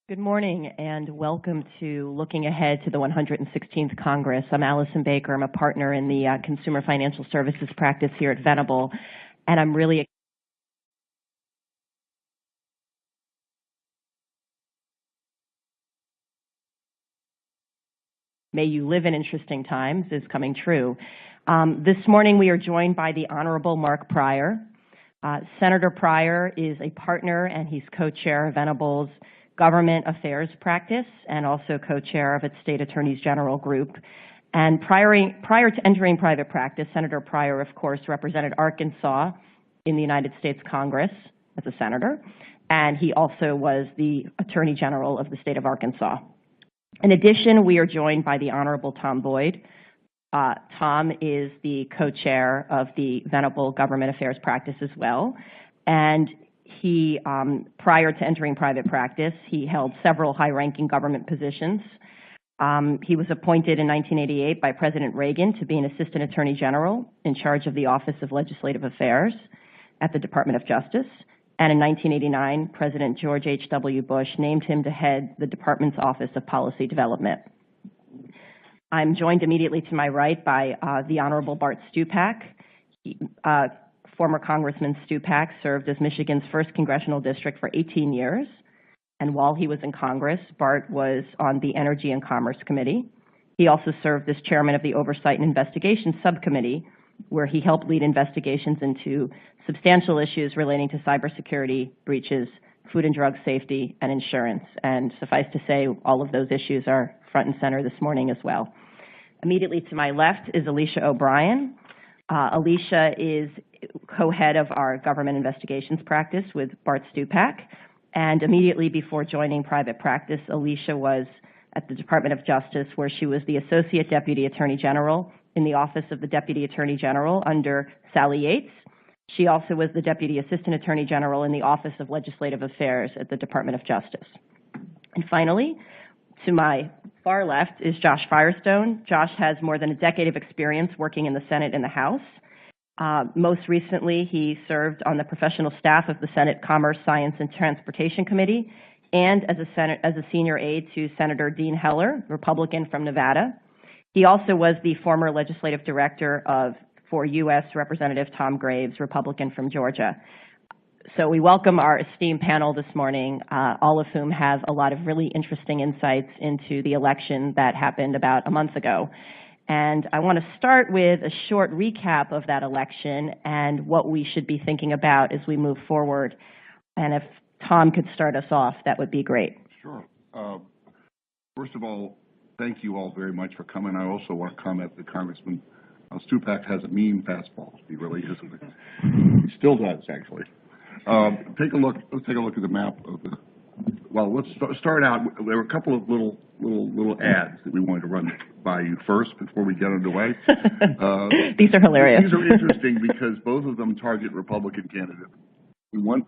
Good morning and welcome to Looking Ahead to the 116th Congress. I'm Allison Baker. I'm a partner in the Consumer Financial Services practice here at Venable, and I'm really May you live in interesting times is coming true. This morning we are joined by the Honorable Mark Pryor. Senator Pryor is a partner and he's co-chair of Venable's Government Affairs practice and also co-chair of its State Attorneys General group. And prior to entering private practice, Senator Pryor, of course, represented Arkansas in the United States Congress as a senator, and he also was the Attorney General of the state of Arkansas. In addition, we are joined by the Honorable Tom Boyd. Tom is the co-chair of the Venable Government Affairs practice as well, and he, prior to entering private practice, he held several high-ranking government positions. He was appointed in 1988 by President Reagan to be an Assistant Attorney General in charge of the Office of Legislative Affairs at the Department of Justice. And in 1989, President George H.W. Bush named him to head the department's Office of Policy Development. I'm joined immediately to my right by the Honorable Bart Stupak. Former Congressman Stupak served as Michigan's 1st Congressional District for 18 years. And while he was in Congress, Bart was on the Energy and Commerce Committee. He also served as chairman of the Oversight and Investigations Subcommittee, where he helped lead investigations into substantial issues relating to cybersecurity breaches, food and drug safety, and insurance. And suffice to say, all of those issues are front and center this morning as well. Immediately to my left is Alicia O'Brien. Alicia is co-head of our government investigations practice with Bart Stupak. And immediately before joining private practice, Alicia was at the Department of Justice, where she was the Associate Deputy Attorney General in the Office of the Deputy Attorney General under Sally Yates. She also was the Deputy Assistant Attorney General in the Office of Legislative Affairs at the Department of Justice. And finally, to my far left is Josh Firestone. Josh has more than a decade of experience working in the Senate and the House. Most recently, he served on the professional staff of the Senate Commerce, Science, and Transportation Committee and as a senior aide to Senator Dean Heller, Republican from Nevada. He also was the former legislative director for U.S. Representative Tom Graves, Republican from Georgia. So we welcome our esteemed panel this morning, all of whom have a lot of really interesting insights into the election that happened about a month ago. And I want to start with a short recap of that election and what we should be thinking about as we move forward. And if Tom could start us off, that would be great. Sure. First of all, thank you all very much for coming. I also want to comment that Congressman Stupak has a mean fastball. He really is. He still does, actually. Let's take a look at the map of the. Well, let's start out. There were a couple of little ads that we wanted to run by you first before we get underway. These are hilarious. These are interesting because both of them target Republican candidates. We want.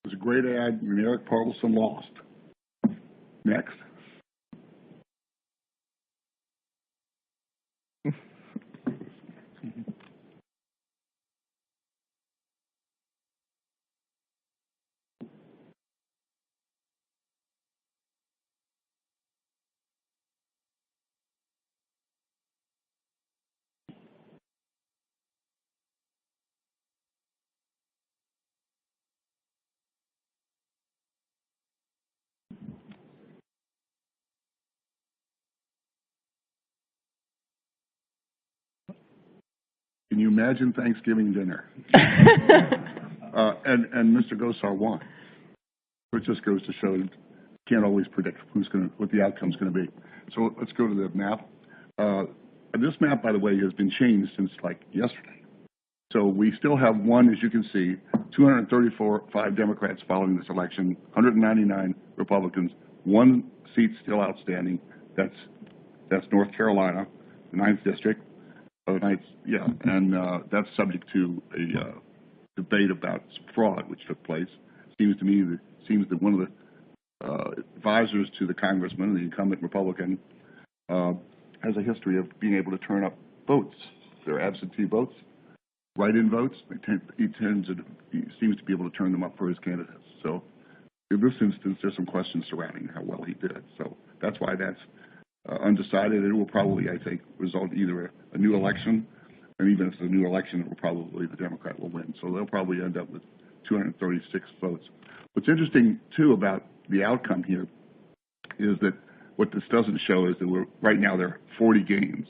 It was a great ad, and Eric Parleson lost. Next. Can you imagine Thanksgiving dinner? And Mr. Gosar won. It just goes to show you can't always predict what the outcome's going to be. So let's go to the map. This map, by the way, has been changed since like yesterday. So we still have one, as you can see, 235 Democrats following this election, 199 Republicans, one seat still outstanding. That's North Carolina, the 9th district. And that's subject to a debate about fraud, which took place. Seems that one of the advisors to the congressman, the incumbent Republican, has a history of being able to turn up votes. They're absentee votes, write-in votes. He seems to be able to turn them up for his candidates. So in this instance, there's some questions surrounding how well he did. So that's why that's undecided. It will probably, I think, result in either a new election, and even if it's a new election, it will probably, the Democrat will win. So they'll probably end up with 236 votes. What's interesting, too, about the outcome here is that what this doesn't show is that right now there are 40 gains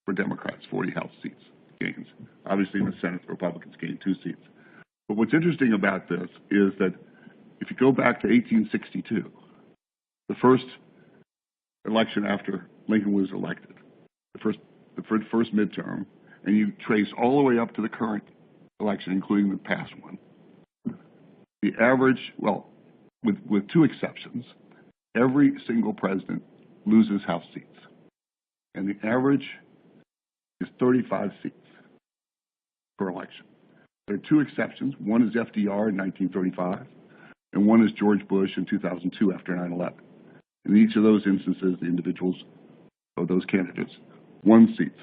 for Democrats, 40 House seats gains. Obviously, in the Senate, the Republicans gained 2 seats. But what's interesting about this is that if you go back to 1862, the first election after Lincoln was elected, the first midterm, and you trace all the way up to the current election, including the past one, the average, well, with 2 exceptions, every single president loses House seats. And the average is 35 seats per election. There are 2 exceptions. One is FDR in 1935, and one is George Bush in 2002 after 9/11. In each of those instances, the individuals of those candidates won seats.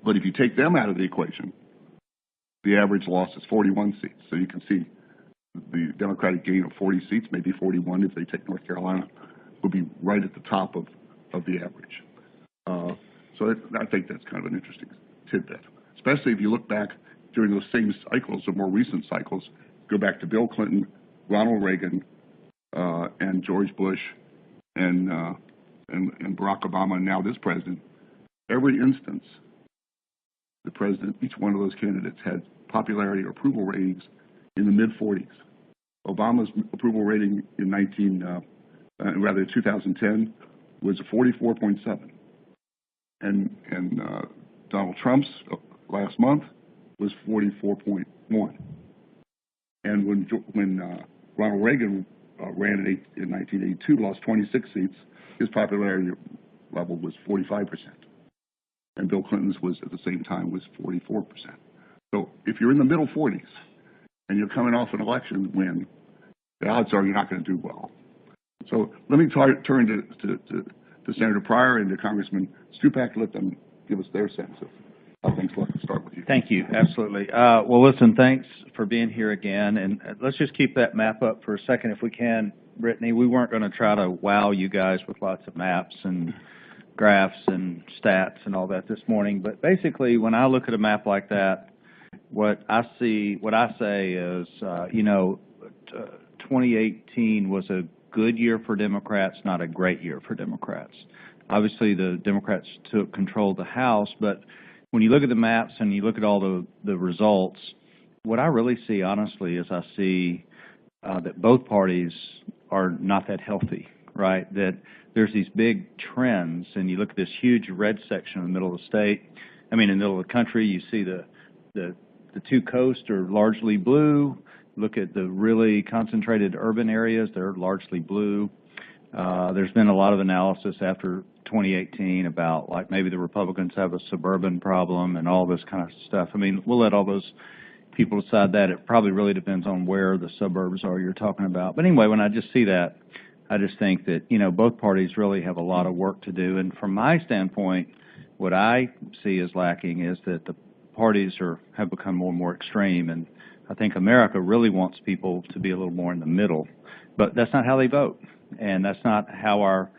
But if you take them out of the equation, the average loss is 41 seats. So you can see the Democratic gain of 40 seats, maybe 41 if they take North Carolina, will be right at the top of the average. So I think that's kind of an interesting tidbit, especially if you look back during those same cycles, or more recent cycles, go back to Bill Clinton, Ronald Reagan, and George Bush, and Barack Obama, and now this president. Every instance, the president, each one of those candidates had popularity or approval ratings in the mid-40s. Obama's approval rating in 2010 was 44.7, and Donald Trump's last month was 44.1. And when Ronald Reagan ran in 1982, lost 26 seats, his popularity level was 45%. And Bill Clinton's was, at the same time, was 44%. So if you're in the middle 40s and you're coming off an election win, the odds are you're not going to do well. So let me turn to Senator Pryor and to Congressman Stupak, let them give us their sense of how things look. Start with you. Thank you. Absolutely. Well, listen, thanks for being here again. And let's just keep that map up for a second if we can, Brittany. We weren't going to try to wow you guys with lots of maps and graphs and stats and all that this morning. But basically, when I look at a map like that, what I say is, 2018 was a good year for Democrats, not a great year for Democrats. Obviously, the Democrats took control of the House, but when you look at the maps and you look at all the results, what I really see, honestly, is I see that both parties are not that healthy, right? That there's these big trends, and you look at this huge red section in the middle of the state. I mean, in the middle of the country, you see the 2 coasts are largely blue. Look at the really concentrated urban areas, they're largely blue. There's been a lot of analysis after 2018 about, like, maybe the Republicans have a suburban problem and all this kind of stuff. I mean, we'll let all those people decide that. It probably really depends on where the suburbs are you're talking about. But anyway, when I just see that, I just think that, both parties really have a lot of work to do. And from my standpoint, what I see as lacking is that the parties have become more and more extreme. And I think America really wants people to be a little more in the middle. But that's not how they vote. And that's not how our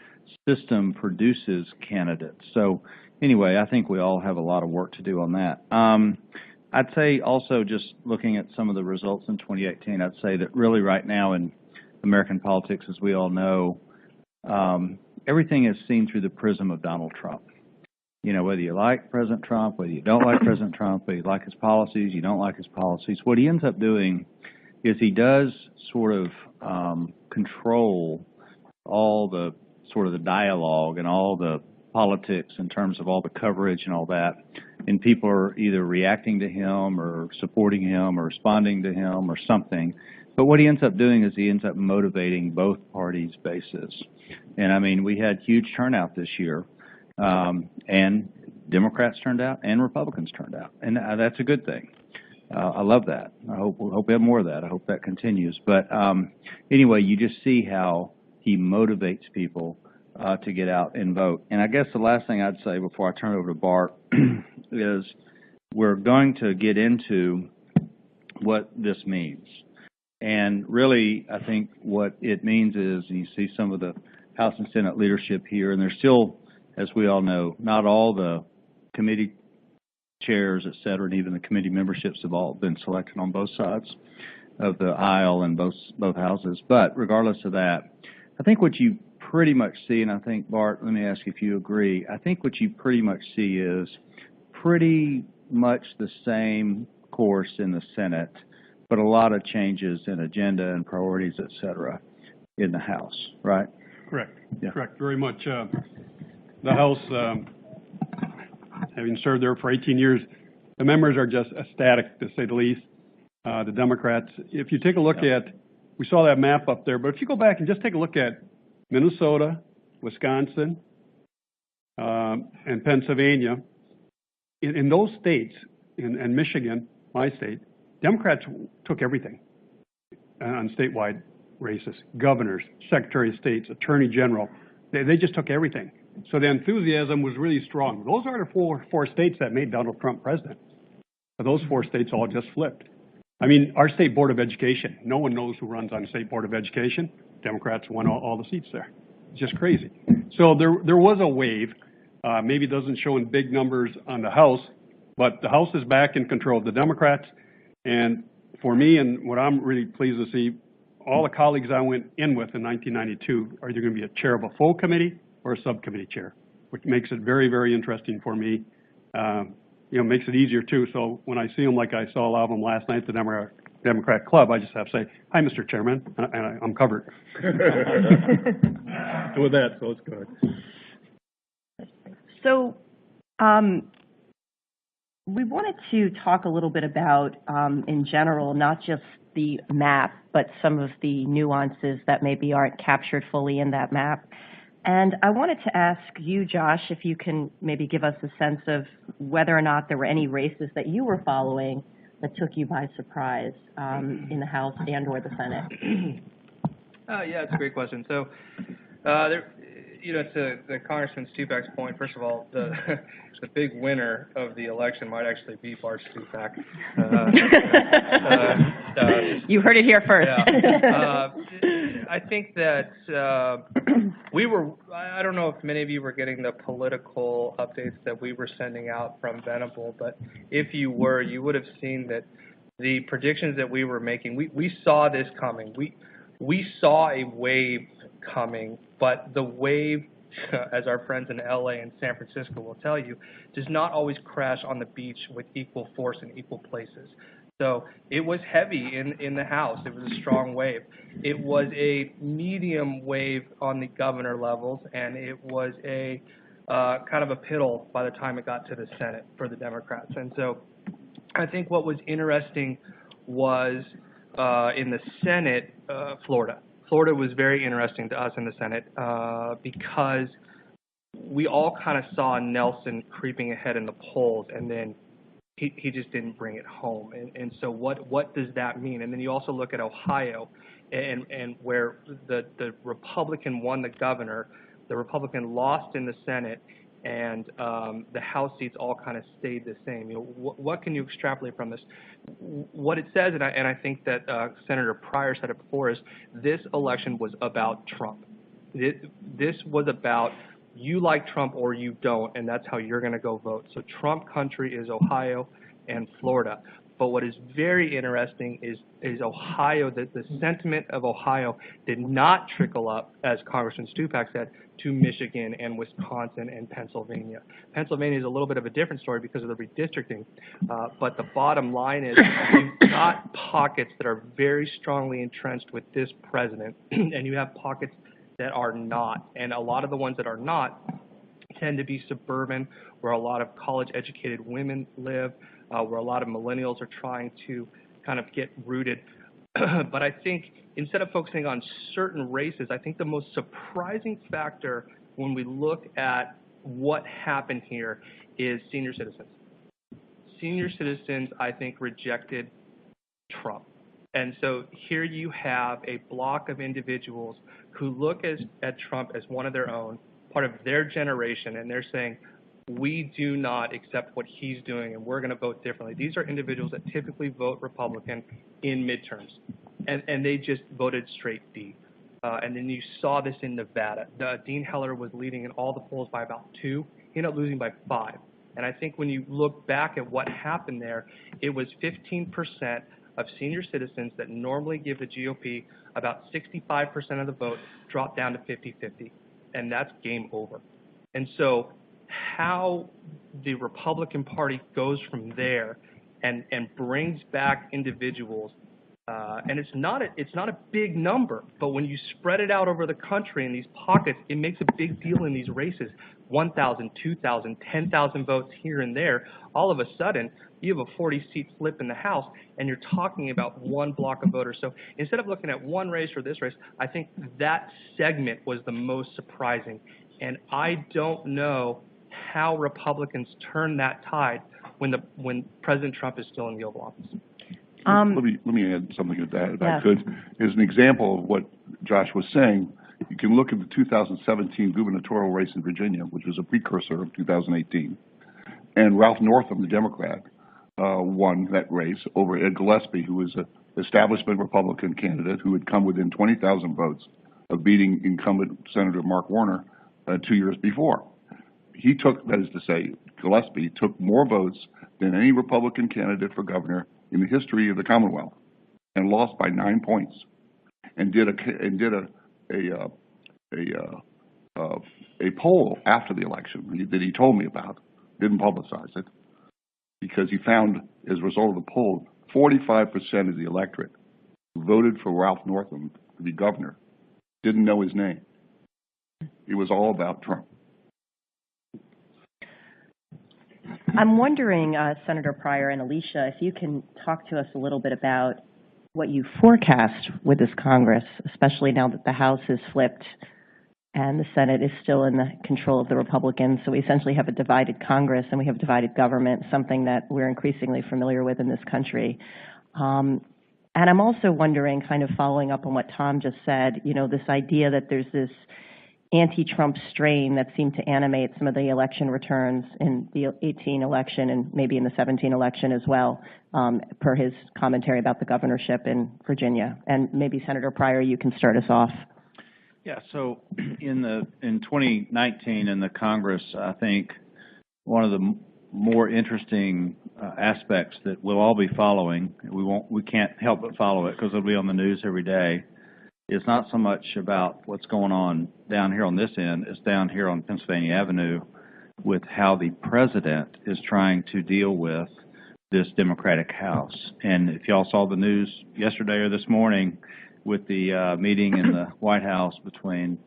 system produces candidates. So anyway, I think we all have a lot of work to do on that. I'd say also, just looking at some of the results in 2018, I'd say that really right now in American politics, as we all know, everything is seen through the prism of Donald Trump. You know, whether you like President Trump, whether you don't like President Trump, whether you like his policies, you don't like his policies, what he ends up doing is he does sort of control all the sort of the dialogue and all the politics in terms of all the coverage and all that. And people are either reacting to him or supporting him or responding to him or something. But what he ends up doing is he ends up motivating both parties' bases. And I mean, we had huge turnout this year. And Democrats turned out and Republicans turned out. And that's a good thing. I love that. I hope we have more of that. I hope that continues. But anyway, you just see how he motivates people to get out and vote. And I guess the last thing I'd say before I turn it over to Bart is we're going to get into what this means. And really, I think what it means is, and you see some of the House and Senate leadership here, and there's still, as we all know, not all the committee chairs, et cetera, and even the committee memberships have all been selected on both sides of the aisle in both houses. But regardless of that, I think what you pretty much see, and I think, Bart, let me ask you if you agree, I think what you pretty much see is pretty much the same course in the Senate, but a lot of changes in agenda and priorities, et cetera, in the House, right? Correct. Yeah. Correct. Very much. The House, having served there for 18 years, the members are just ecstatic, to say the least. The Democrats, if you take a look at, we saw that map up there, but if you go back and just take a look at Minnesota, Wisconsin, and Pennsylvania, in those states, and Michigan, my state, Democrats took everything on statewide races, governors, secretary of states, attorney general. They just took everything. So the enthusiasm was really strong. Those are the four states that made Donald Trump president. But those 4 states all just flipped. I mean, our state board of education, no one knows who runs on the state board of education. Democrats won all the seats there. It's just crazy. So there was a wave. Maybe it doesn't show in big numbers on the House, but the House is back in control of the Democrats. And for me, and what I'm really pleased to see, all the colleagues I went in with in 1992 are either going to be a chair of a full committee or a subcommittee chair, which makes it very, very interesting for me. Makes it easier too. So when I see them, like I saw a lot of them last night at the Democrat Club, I just have to say, "Hi, Mr. Chairman," and I'm covered. With that, so it's good. So we wanted to talk a little bit about, in general, not just the map, but some of the nuances that maybe aren't captured fully in that map. And I wanted to ask you, Josh, if you can maybe give us a sense of whether or not there were any races that you were following that took you by surprise in the House and or the Senate. Yeah, it's a great question. So, to the Congressman Stupak's point, first of all, the big winner of the election might actually be Bart Stupak. You heard it here first. Yeah. I think that I don't know if many of you were getting the political updates that we were sending out from Venable, but if you were, you would have seen that the predictions that we were making, we saw this coming. We saw a wave coming, but the wave, as our friends in LA and San Francisco will tell you, does not always crash on the beach with equal force in equal places. So it was heavy in the House. It was a strong wave. It was a medium wave on the governor levels, and it was a kind of a piddle by the time it got to the Senate for the Democrats. And so I think what was interesting was in the Senate, Florida. Florida was very interesting to us in the Senate because we all kind of saw Nelson creeping ahead in the polls, and then he just didn't bring it home. And so what does that mean? And then you also look at Ohio and where the Republican won the governor, the Republican lost in the Senate, and the House seats all kind of stayed the same. What can you extrapolate from this? What it says, and I think that Senator Pryor said it before, is this election was about Trump. This was about you like Trump or you don't, and that's how you're going to go vote. So Trump country is Ohio and Florida. But what is very interesting is Ohio, that the sentiment of Ohio did not trickle up, as Congressman Stupak said, to Michigan and Wisconsin and Pennsylvania. Pennsylvania is a little bit of a different story because of the redistricting, but the bottom line is you've got pockets that are very strongly entrenched with this president, and you have pockets that are not. And a lot of the ones that are not tend to be suburban, where a lot of college-educated women live, where a lot of millennials are trying to kind of get rooted. But I think instead of focusing on certain races, I think the most surprising factor when we look at what happened here is senior citizens. Senior citizens, I think, rejected Trump. And so here you have a block of individuals who look at Trump as one of their own, part of their generation, and they're saying, we do not accept what he's doing, and we're going to vote differently. These are individuals that typically vote Republican in midterms, and they just voted straight D. And then you saw this in Nevada. Dean Heller was leading in all the polls by about 2. He ended up losing by 5. And I think when you look back at what happened there, it was 15% of senior citizens that normally give the GOP about 65% of the vote dropped down to 50-50, and that's game over. And so how the Republican Party goes from there and brings back individuals, and it's not a big number, but when you spread it out over the country in these pockets, it makes a big deal in these races. 1,000, 2,000, 10,000 votes here and there. All of a sudden, you have a 40-seat flip in the House, and you're talking about one block of voters. So instead of looking at one race or this race, I think that segment was the most surprising. And I don't know how Republicans turn that tide when President Trump is still in the Oval Office. Let me add something to that, if I could. As an example of what Josh was saying, you can look at the 2017 gubernatorial race in Virginia, which was a precursor of 2018. And Ralph Northam, the Democrat, won that race over Ed Gillespie, who was an establishment Republican candidate who had come within 20,000 votes of beating incumbent Senator Mark Warner 2 years before. He took, that is to say, Gillespie took more votes than any Republican candidate for governor in the history of the Commonwealth, and lost by 9 points, and did a poll after the election that he told me about. Didn't publicize it because he found, as a result of the poll, 45% of the electorate who voted for Ralph Northam to be governor didn't know his name. It was all about Trump. I'm wondering, Senator Pryor and Alicia, if you can talk to us a little bit about what you forecast with this Congress, especially now that the House is flipped and the Senate is still in the control of the Republicans. So we essentially have a divided Congress and we have divided government, something that we're increasingly familiar with in this country. And I'm also wondering, kind of following up on what Tom just said, you know, this idea that there's this anti-Trump strain that seemed to animate some of the election returns in the 18 election and maybe in the 17 election as well, per his commentary about the governorship in Virginia. And maybe Senator Pryor, you can start us off. Yeah, so in 2019 in the Congress, I think one of the more interesting aspects that we'll all be following, we can't help but follow it because it'll be on the news every day, is not so much about what's going on down here on this end, it's down here on Pennsylvania Avenue with how the president is trying to deal with this Democratic House. And if y'all saw the news yesterday or this morning with the meeting in the White House between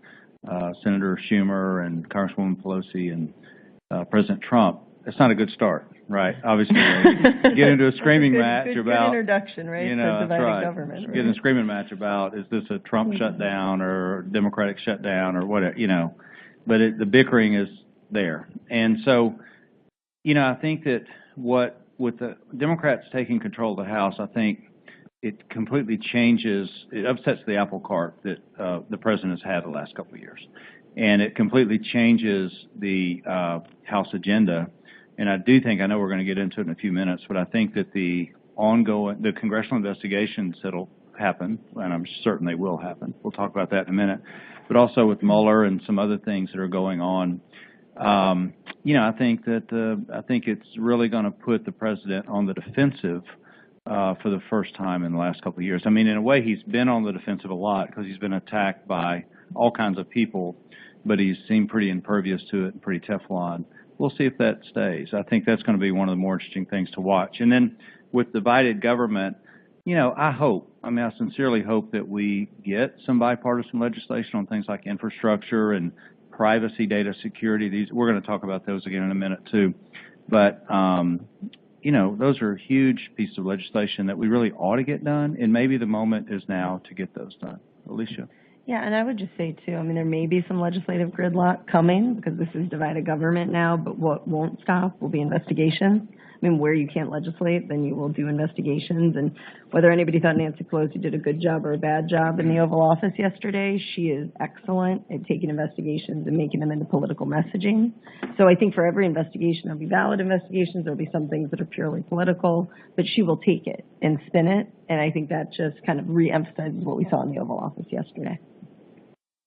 Senator Schumer and Congresswoman Pelosi and President Trump, it's not a good start, right? Obviously, they get into a screaming match about, good introduction, right? You know, that's right. Government, right? Get in a screaming match about, is this a Trump shutdown or Democratic shutdown or whatever, you know? But the bickering is there, and so, you know, I think that with the Democrats taking control of the House, I think it completely changes. It upsets the apple cart that the president has had the last couple of years, and it completely changes the House agenda. And I do think, I know we're going to get into it in a few minutes, but I think that the congressional investigations that'll happen, and I'm certain they will happen, we'll talk about that in a minute, but also with Mueller and some other things that are going on, you know, I think it's really going to put the president on the defensive for the first time in the last couple of years. I mean, in a way, he's been on the defensive a lot because he's been attacked by all kinds of people, but he's seemed pretty impervious to it and pretty Teflon. We'll see if that stays. I think that's going to be one of the more interesting things to watch. And then with divided government, you know, I sincerely hope that we get some bipartisan legislation on things like infrastructure and privacy, data security. We're going to talk about those again in a minute too. But, you know, those are huge pieces of legislation that we really ought to get done, and maybe the moment is now to get those done. Alicia? Yeah, and I would just say, too, I mean, there may be some legislative gridlock coming because this is divided government now, but what won't stop will be investigations. I mean, where you can't legislate, then you will do investigations. And whether anybody thought Nancy Pelosi did a good job or a bad job in the Oval Office yesterday, she is excellent at taking investigations and making them into political messaging. So I think for every investigation, there'll be valid investigations. There'll be some things that are purely political, but she will take it and spin it. And I think that just kind of reemphasizes what we saw in the Oval Office yesterday.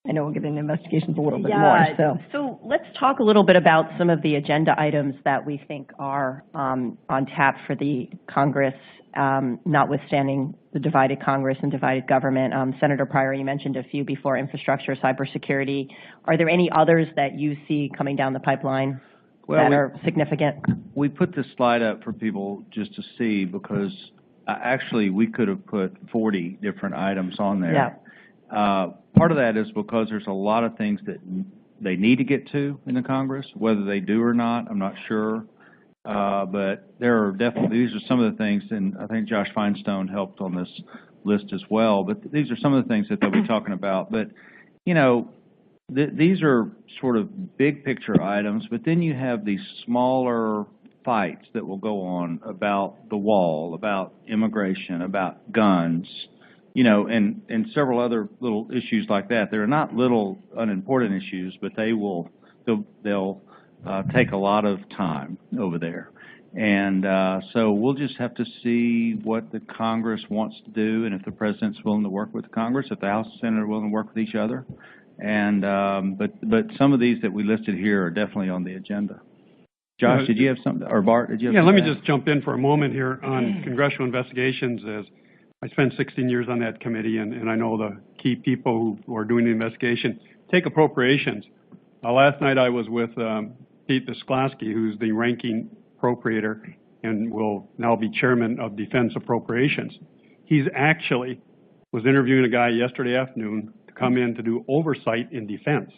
I know we'll get into investigations a little bit more. So let's talk a little bit about some of the agenda items that we think are on tap for the Congress, notwithstanding the divided Congress and divided government. Senator Pryor, you mentioned a few before: infrastructure, cybersecurity. Are there any others that you see coming down the pipeline that are significant? We put this slide up for people just to see because actually we could have put 40 different items on there. Yeah. Part of that is because there's a lot of things that they need to get to in the Congress. Whether they do or not, I'm not sure. But there are definitely, these are some of the things, and I think Josh Feinstein helped on this list as well, but these are some of the things that they'll be talking about. But, you know, these are sort of big picture items, but then you have these smaller fights that will go on about the wall, about immigration, about guns, you know, and several other little issues like that. They're not little unimportant issues, but they'll take a lot of time over there. And so we'll just have to see what the Congress wants to do, and if the president's willing to work with the Congress, if the House and Senate are willing to work with each other. And but some of these that we listed here are definitely on the agenda. Josh, did you have something, or Bart, did you have something? Yeah, let me just jump in for a moment here on congressional investigations. As I spent 16 years on that committee, and I know the key people who are doing the investigation. Take appropriations. Last night I was with Pete Visclosky, who's the ranking appropriator and will now be chairman of Defense Appropriations. He's actually was interviewing a guy yesterday afternoon to come in to do oversight in defense,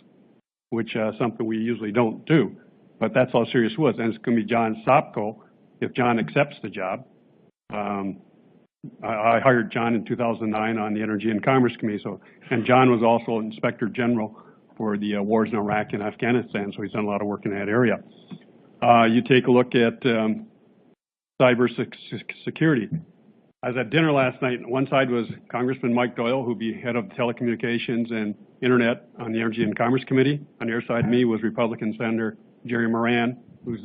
which is something we usually don't do. But that's how serious it was. And it's going to be John Sopko if John accepts the job. I hired John in 2009 on the Energy and Commerce Committee, and John was also Inspector General for the wars in Iraq and Afghanistan, so he's done a lot of work in that area. You take a look at cyber security. I was at dinner last night, and one side was Congressman Mike Doyle, who'd be head of telecommunications and internet on the Energy and Commerce Committee. On the other side of me was Republican Senator Jerry Moran, who's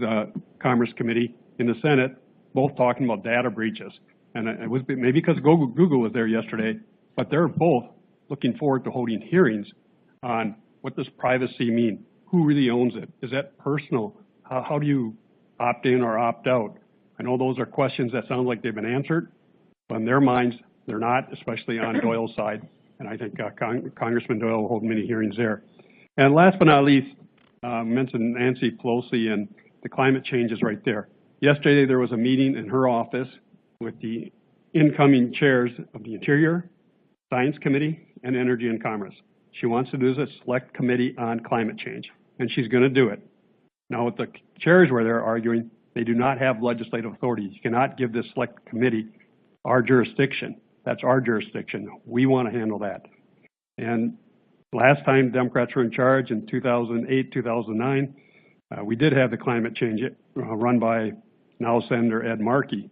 Commerce Committee in the Senate, both talking about data breaches. And it was maybe because Google was there yesterday, but they're both looking forward to holding hearings on what does privacy mean? Who really owns it? Is that personal? How do you opt in or opt out? I know those are questions that sound like they've been answered, but in their minds, they're not, especially on Doyle's side. And I think Congressman Doyle will hold many hearings there. And last but not least, mentioned Nancy Pelosi, and the climate change is right there. Yesterday, there was a meeting in her office with the incoming chairs of the Interior, Science Committee, and Energy and Commerce. She wants to do a select committee on climate change, and she's going to do it. Now, with the chairs where they're arguing, they do not have legislative authority. You cannot give this select committee our jurisdiction. That's our jurisdiction. We want to handle that. And last time Democrats were in charge in 2008, 2009, we did have the climate change run by now Senator Ed Markey.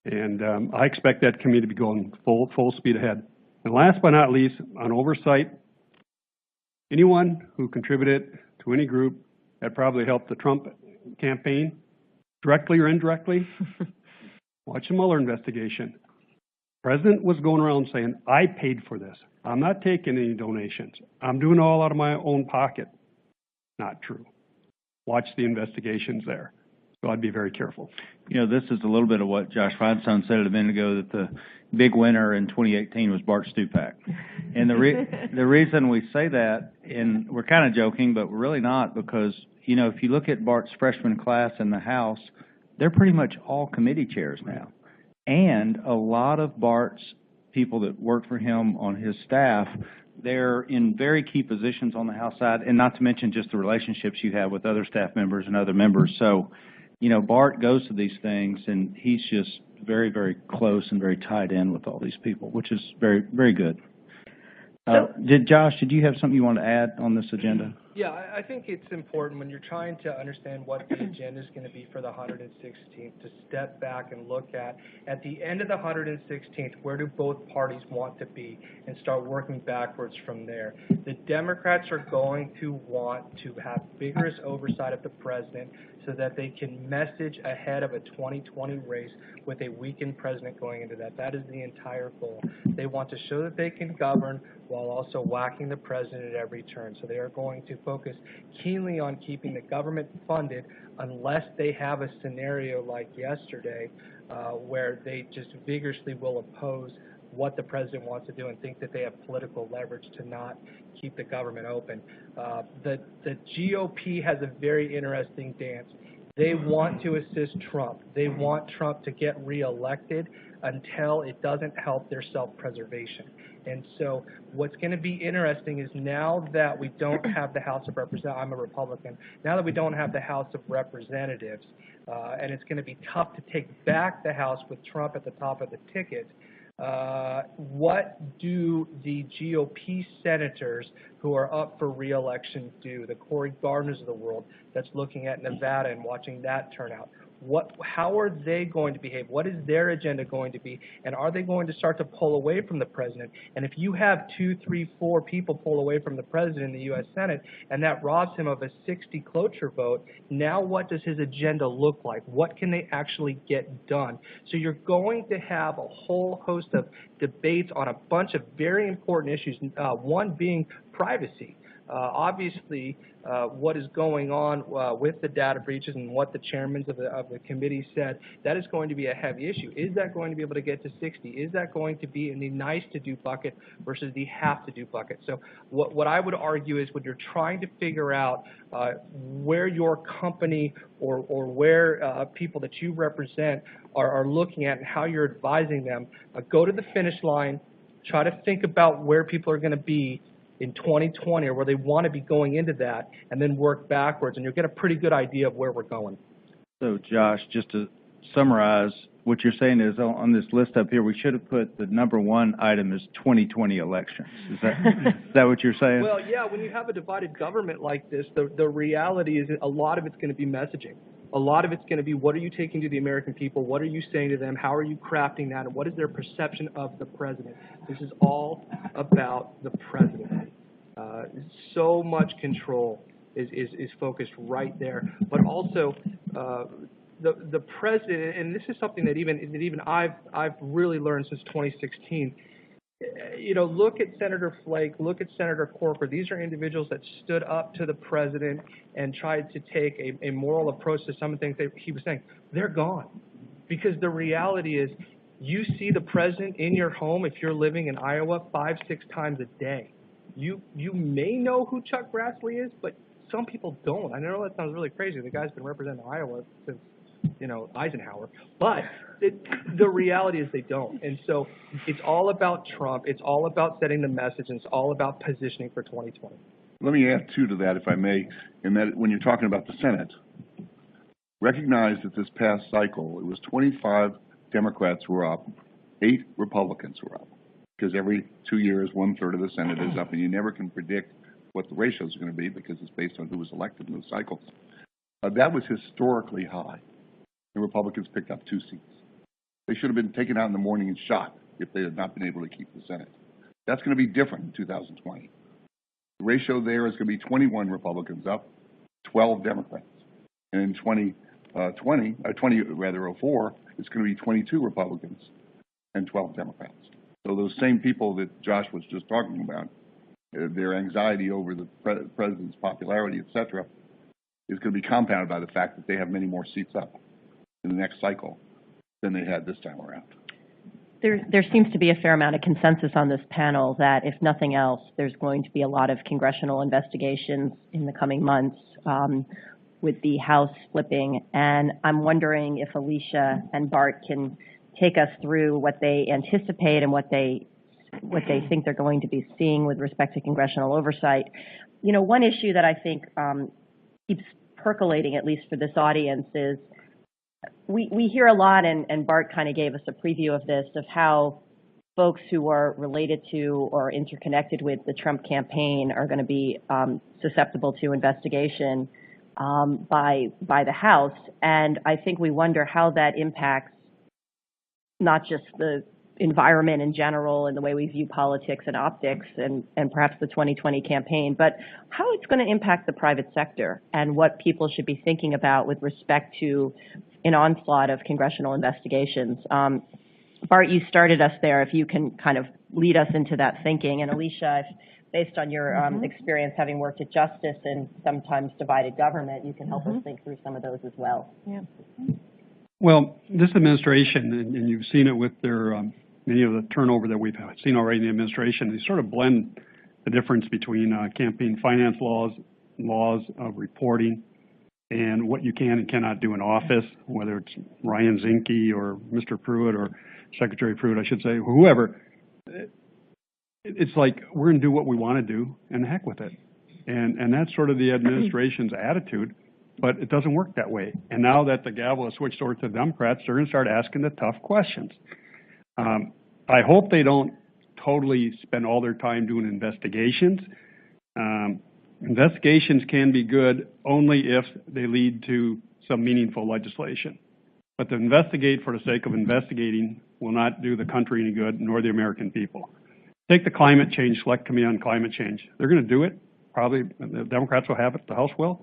And I expect that committee to be going full speed ahead. And last but not least, on oversight, anyone who contributed to any group that probably helped the Trump campaign, directly or indirectly, watch the Mueller investigation. The president was going around saying, I paid for this. I'm not taking any donations. I'm doing it all out of my own pocket. Not true. Watch the investigations there. So I'd be very careful. You know, this is a little bit of what Josh Feinstein said a minute ago, that the big winner in 2018 was Bart Stupak. And the reason we say that, and we're kind of joking, but we're really not, because, you know, if you look at Bart's freshman class in the House, they're pretty much all committee chairs now. And a lot of Bart's people that work for him on his staff, they're in very key positions on the House side, and not to mention just the relationships you have with other staff members and other members. So, you know, Bart goes to these things, and he's just very, very close and very tied in with all these people, which is very, very good. Josh, did you have something you want to add on this agenda? Yeah, I think it's important when you're trying to understand what the agenda is going to be for the 116th to step back and look at the end of the 116th, where do both parties want to be, and start working backwards from there. The Democrats are going to want to have vigorous oversight of the president so that they can message ahead of a 2020 race with a weakened president going into that. That is the entire goal. They want to show that they can govern while also whacking the president at every turn. So they are going to focus keenly on keeping the government funded unless they have a scenario like yesterday where they just vigorously will oppose what the president wants to do and think that they have political leverage to not keep the government open. The GOP has a very interesting dance. They want to assist Trump. They want Trump to get reelected until it doesn't help their self-preservation. And so what's going to be interesting is now that we don't have the House of Representatives, I'm a Republican, now that we don't have the House of Representatives, and it's going to be tough to take back the House with Trump at the top of the ticket, what do the GOP senators who are up for re-election do? The Cory Gardners of the world that's looking at Nevada and watching that turn out. How are they going to behave? What is their agenda going to be? And are they going to start to pull away from the president? And if you have 2, 3, 4 people pull away from the president in the U.S. Senate, and that robs him of a 60 cloture vote, now what does his agenda look like? What can they actually get done? So you're going to have a whole host of debates on a bunch of very important issues, one being privacy. Obviously, what is going on with the data breaches and what the chairmen of the committee said, that is going to be a heavy issue. Is that going to be able to get to 60? Is that going to be in the nice-to-do bucket versus the have-to-do bucket? So what I would argue is when you're trying to figure out where your company or where people that you represent are looking at and how you're advising them, go to the finish line, try to think about where people are going to be in 2020 or where they want to be going into that, and then work backwards, and you'll get a pretty good idea of where we're going. So, Josh, just to summarize, what you're saying is on this list up here, we should have put the number one item is 2020 elections. Is that what you're saying? Well, yeah, when you have a divided government like this, the reality is a lot of it's going to be messaging. A lot of it's going to be, what are you taking to the American people? What are you saying to them? How are you crafting that? And what is their perception of the president? This is all about the president. So much control is focused right there. But also, the president, and this is something that even I've really learned since 2016. You know, look at Senator Flake, look at Senator Corker. These are individuals that stood up to the president and tried to take a moral approach to some of the things that he was saying. They're gone. Because the reality is, you see the president in your home if you're living in Iowa 5-6 times a day. You may know who Chuck Grassley is, but some people don't. I know that sounds really crazy. The guy's been representing Iowa since, Eisenhower. But the reality is they don't. And so it's all about Trump. It's all about setting the message, and it's all about positioning for 2020. Let me add two to that, if I may, in that when you're talking about the Senate, recognize that this past cycle, it was 25 Democrats who were up, 8 Republicans were up, because every 2 years, 1/3 of the Senate is up, and you never can predict what the ratios are going to be because it's based on who was elected in those cycles. That was historically high. The Republicans picked up 2 seats. They should have been taken out in the morning and shot if they had not been able to keep the Senate. That's going to be different in 2020. The ratio there is going to be 21 Republicans up, 12 Democrats. And in 2004, it's going to be 22 Republicans and 12 Democrats. So those same people that Josh was just talking about, their anxiety over the president's popularity, et cetera, is going to be compounded by the fact that they have many more seats up in the next cycle than they had this time around. There seems to be a fair amount of consensus on this panel that, if nothing else, there's going to be a lot of congressional investigations in the coming months with the House flipping. And I'm wondering if Alicia and Bart can take us through what they anticipate and what they think they're going to be seeing with respect to congressional oversight. You know, one issue that I think keeps percolating, at least for this audience, is we hear a lot, and Bart kind of gave us a preview of this, of how folks who are related to or interconnected with the Trump campaign are going to be susceptible to investigation by the House. And I think we wonder how that impacts not just the environment in general and the way we view politics and optics and perhaps the 2020 campaign, but how it's going to impact the private sector and what people should be thinking about with respect to an onslaught of congressional investigations. Bart, you started us there. If you can kind of lead us into that thinking. And Alicia, based on your experience having worked at Justice and sometimes divided government, you can help us think through some of those as well. Yeah. Well, this administration, and you've seen it with their many of the turnover that we've seen already in the administration, they sort of blend the difference between campaign finance laws of reporting, and what you can and cannot do in office, whether it's Ryan Zinke or Mr. Pruitt or Secretary Pruitt, I should say, whoever. It's like, we're going to do what we want to do, and the heck with it. And that's sort of the administration's attitude, but it doesn't work that way. And now that the gavel has switched over to the Democrats, they're going to start asking the tough questions. I hope they don't totally spend all their time doing investigations. Investigations can be good only if they lead to some meaningful legislation. But to investigate for the sake of investigating will not do the country any good, nor the American people. Take the Climate Change Select Committee on Climate Change. They're going to do it. Probably the Democrats will have it, the House will.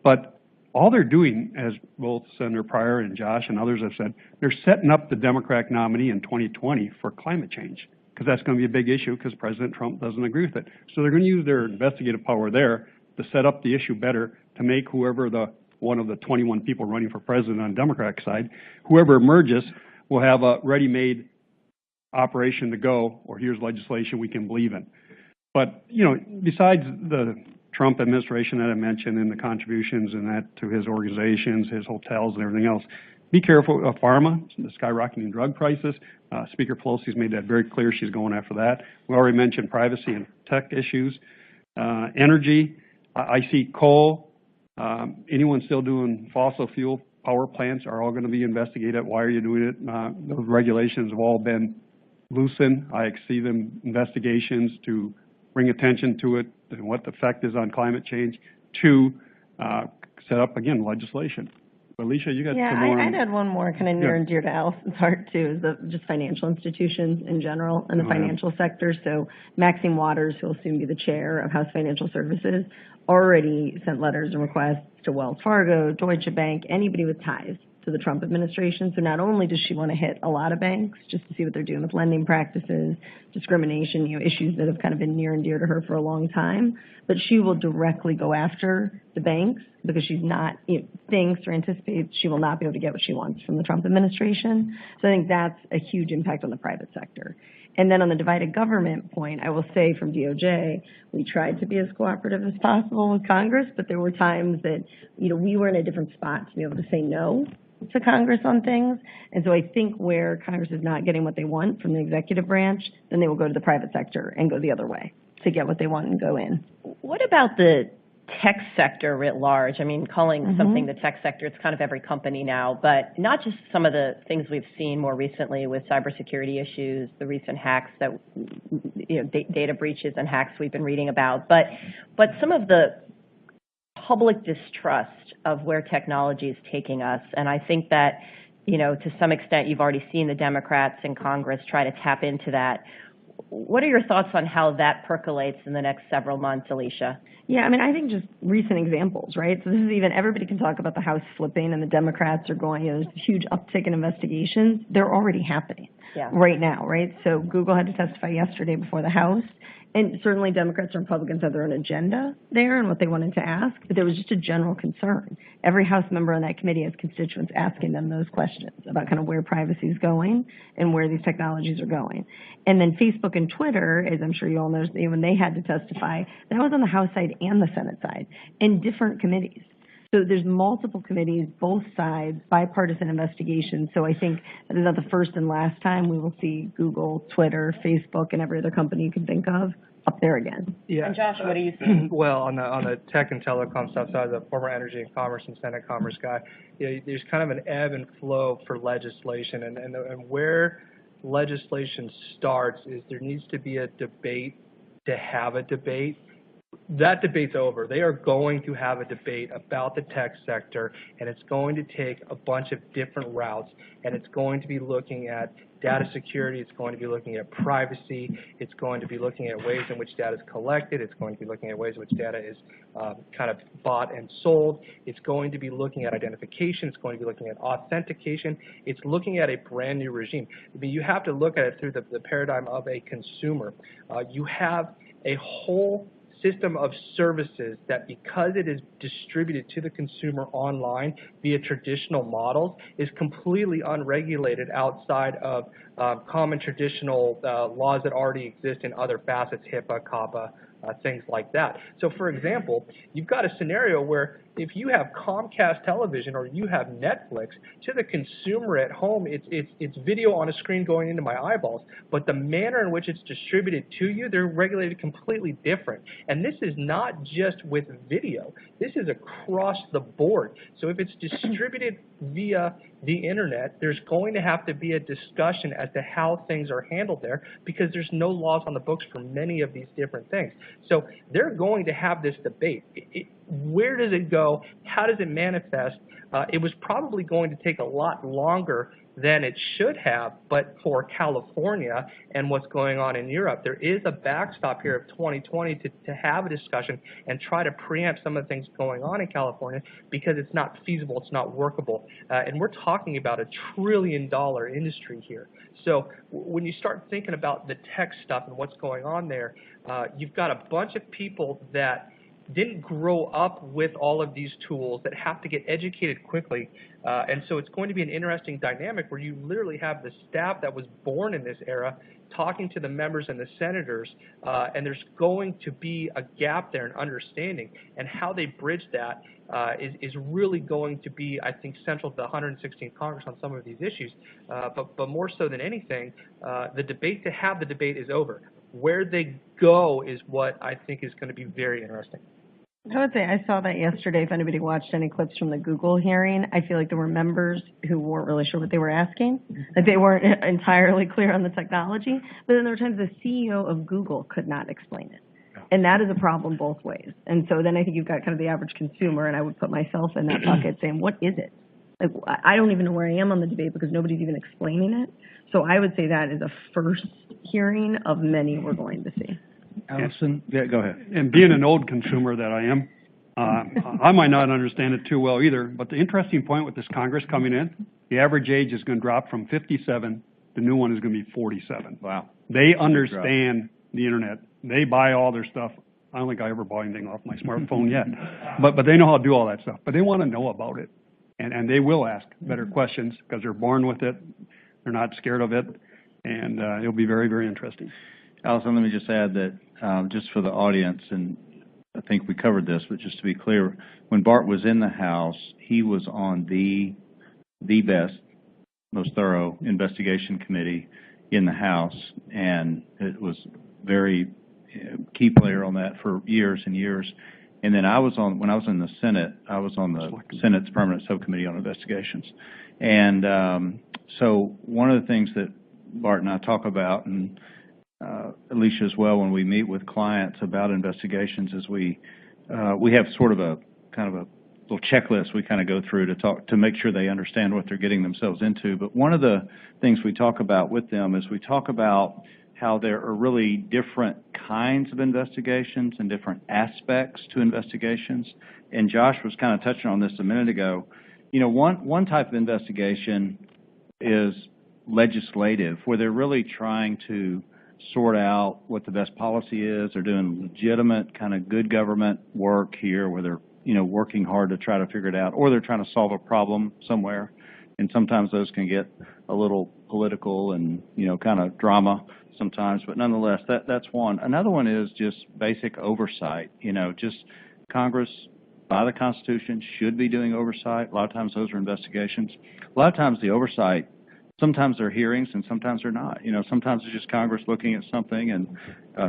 But all they're doing, as both Senator Pryor and Josh and others have said, they're setting up the Democratic nominee in 2020 for climate change, because that's going to be a big issue because President Trump doesn't agree with it. So they're going to use their investigative power there to set up the issue better, to make whoever one of the 21 people running for president on the Democratic side, whoever emerges will have a ready-made operation to go, or here's legislation we can believe in. But, you know, besides the Trump administration that I mentioned and the contributions and that to his organizations, his hotels and everything else, be careful of pharma, the skyrocketing drug prices. Speaker Pelosi's made that very clear. She's going after that. We already mentioned privacy and tech issues. Energy, I see coal. Anyone still doing fossil fuel power plants are all going to be investigated. Why are you doing it? Those regulations have all been loosened. I see them investigations to bring attention to it and what the effect is on climate change, to set up, again, legislation. Alicia, you got some more? I'd add one more kind of near and dear to Allison's heart, too, is just financial institutions in general and the financial sector. So Maxine Waters, who will soon be the chair of House Financial Services, already sent letters and requests to Wells Fargo, Deutsche Bank, anybody with ties to the Trump administration. So not only does she want to hit a lot of banks just to see what they're doing with lending practices, discrimination, you know, issues that have kind of been near and dear to her for a long time, but she will directly go after the banks because she's not, thinks or anticipates she will not be able to get what she wants from the Trump administration. So I think that's a huge impact on the private sector. And then on the divided government point, I will say from DOJ, we tried to be as cooperative as possible with Congress, but there were times that, we were in a different spot to be able to say no to Congress on things. And so I think where Congress is not getting what they want from the executive branch, then they will go to the private sector and go the other way to get what they want and go in. What about the tech sector writ large? I mean, calling something the tech sector, it's kind of every company now, but not just some of the things we've seen more recently with cybersecurity issues, the recent hacks that, data breaches and hacks we've been reading about, but some of the public distrust of where technology is taking us. And I think that, to some extent, you've already seen the Democrats in Congress try to tap into that. What are your thoughts on how that percolates in the next several months, Alicia? Yeah, I mean, I think just recent examples, right? So this is even, everybody can talk about the House flipping and the Democrats are going, there's a huge uptick in investigations. They're already happening. right now, right? So Google had to testify yesterday before the House. And certainly Democrats and Republicans have their own agenda there and what they wanted to ask, but there was just a general concern. Every House member on that committee has constituents asking them those questions about kind of where privacy is going and where these technologies are going. And then Facebook and Twitter, as I'm sure you all know, when they had to testify, that was on the House side and the Senate side in different committees. So there's multiple committees, both sides, bipartisan investigations. So I think that is not the first and last time we will see Google, Twitter, Facebook, and every other company you can think of up there again. Yeah. And Josh, what do you think? Well, on the tech and telecom stuff, so I was a former Energy and Commerce and Senate Commerce guy. There's kind of an ebb and flow for legislation, and where legislation starts is there needs to be a debate to have a debate. That debate's over. They are going to have a debate about the tech sector, and it's going to take a bunch of different routes, and it's going to be looking at data security, it's going to be looking at privacy, it's going to be looking at ways in which data is collected, it's going to be looking at ways in which data is kind of bought and sold, it's going to be looking at identification, it's going to be looking at authentication, it's looking at a brand new regime. I mean, you have to look at it through the paradigm of a consumer. You have a whole system of services that, because it is distributed to the consumer online via traditional models, is completely unregulated outside of common traditional laws that already exist in other facets, HIPAA, COPPA, things like that. So, for example, you've got a scenario where if you have Comcast television or you have Netflix, to the consumer at home, it's video on a screen going into my eyeballs. But the manner in which it's distributed to you, they're regulated completely different. And this is not just with video. This is across the board. So if it's distributed via the internet, there's going to have to be a discussion as to how things are handled there, because there's no laws on the books for many of these different things. So they're going to have this debate. Where does it go? How does it manifest? It was probably going to take a lot longer than it should have, but for California and what's going on in Europe, there is a backstop here of 2020 to have a discussion and try to preempt some of the things going on in California, because it's not feasible, it's not workable. And we're talking about $1 trillion industry here. So when you start thinking about the tech stuff and what's going on there, you've got a bunch of people that didn't grow up with all of these tools, that have to get educated quickly. And so it's going to be an interesting dynamic where you literally have the staff that was born in this era talking to the members and the senators, and there's going to be a gap there in understanding. And how they bridge that is really going to be, I think, central to the 116th Congress on some of these issues. But more so than anything, the debate to have the debate is over. Where they go is what I think is going to be very interesting. I would say I saw that yesterday. If anybody watched any clips from the Google hearing, I feel like there were members who weren't really sure what they were asking. Like they weren't entirely clear on the technology. But then there were times the CEO of Google could not explain it. And that is a problem both ways. And so then I think you've got kind of the average consumer, and I would put myself in that bucket saying, what is it? Like, I don't even know where I am on the debate because nobody's even explaining it. So I would say that is a first hearing of many we're going to see. Allison? Yeah, go ahead. And being an old consumer that I am, I might not understand it too well either. But the interesting point with this Congress coming in, the average age is going to drop from 57. The new one is going to be 47. Wow. They understand the internet. They buy all their stuff. I don't think I ever bought anything off my smartphone yet. But they know how to do all that stuff. But they want to know about it. And they will ask better questions because they're born with it. They're not scared of it. And it'll be very, very interesting. Allison, let me just add that just for the audience, and I think we covered this, but just to be clear, when Bart was in the House, he was on the best, most thorough investigation committee in the House, and it was very key player on that for years and years. And then when I was in the Senate, I was on the Senate's Permanent Subcommittee on Investigations. And so one of the things that Bart and I talk about, and Alicia as well, when we meet with clients about investigations, is we have sort of a kind of a little checklist we kind of go through to make sure they understand what they're getting themselves into. But one of the things we talk about with them is we talk about how there are really different kinds of investigations and different aspects to investigations. And Josh was kind of touching on this a minute ago. You know, one type of investigation is legislative, where they're really trying to sort out what the best policy is. They're doing legitimate kind of good government work here, where they're, working hard to try to figure it out, or they're trying to solve a problem somewhere. And sometimes those can get a little political and, kind of drama sometimes, but nonetheless, that's one. Another one is just basic oversight. Just Congress, by the Constitution, should be doing oversight. A lot of times those are investigations. A lot of times the oversight, sometimes they're hearings and sometimes they're not. Sometimes it's just Congress looking at something and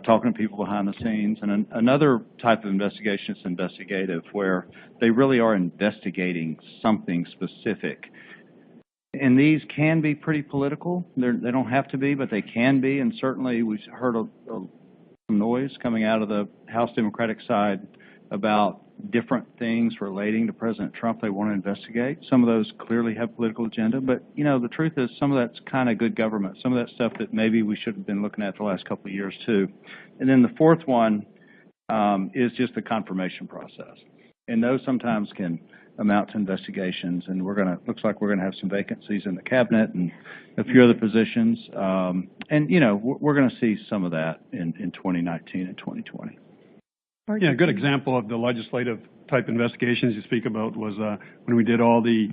talking to people behind the scenes. And another type of investigation is investigative, where they really are investigating something specific. And these can be pretty political. They don't have to be, but they can be. And certainly we've heard some noise coming out of the House Democratic side about different things relating to President Trump they want to investigate. Some of those clearly have political agenda, but the truth is some of that's kind of good government. Some of that stuff that maybe we should have been looking at the last couple of years too. And then the fourth one is just the confirmation process. And those sometimes can amount to investigations, and looks like we're gonna have some vacancies in the cabinet and a few other positions. We're gonna see some of that in 2019 and 2020. Yeah, a good example of the legislative type investigations you speak about was when we did all the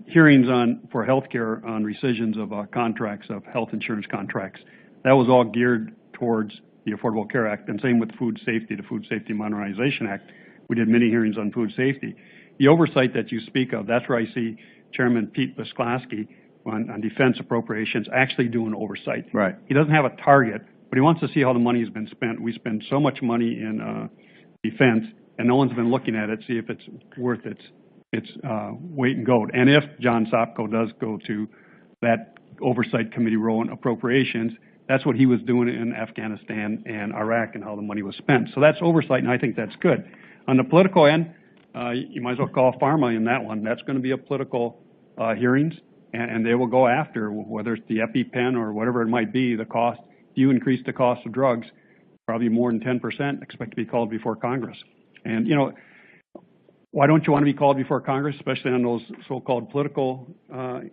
hearings for healthcare on rescissions of contracts, of health insurance contracts. That was all geared towards the Affordable Care Act, and same with food safety, the Food Safety Modernization Act. We did many hearings on food safety. The oversight that you speak of, that's where I see Chairman Pete Bisklaski on defense appropriations actually doing oversight. Right. He doesn't have a target, but he wants to see how the money has been spent. We spend so much money in defense, and no one's been looking at it, see if it's worth its weight in gold. And if John Sopko does go to that oversight committee role in appropriations, that's what he was doing in Afghanistan and Iraq and how the money was spent. So that's oversight, and I think that's good. On the political end, you might as well call pharma in that one. That's going to be a political hearings, and they will go after, whether it's the EpiPen or whatever it might be, the cost. If you increase the cost of drugs, probably more than 10%, expect to be called before Congress. And, why don't you want to be called before Congress, especially on those so-called political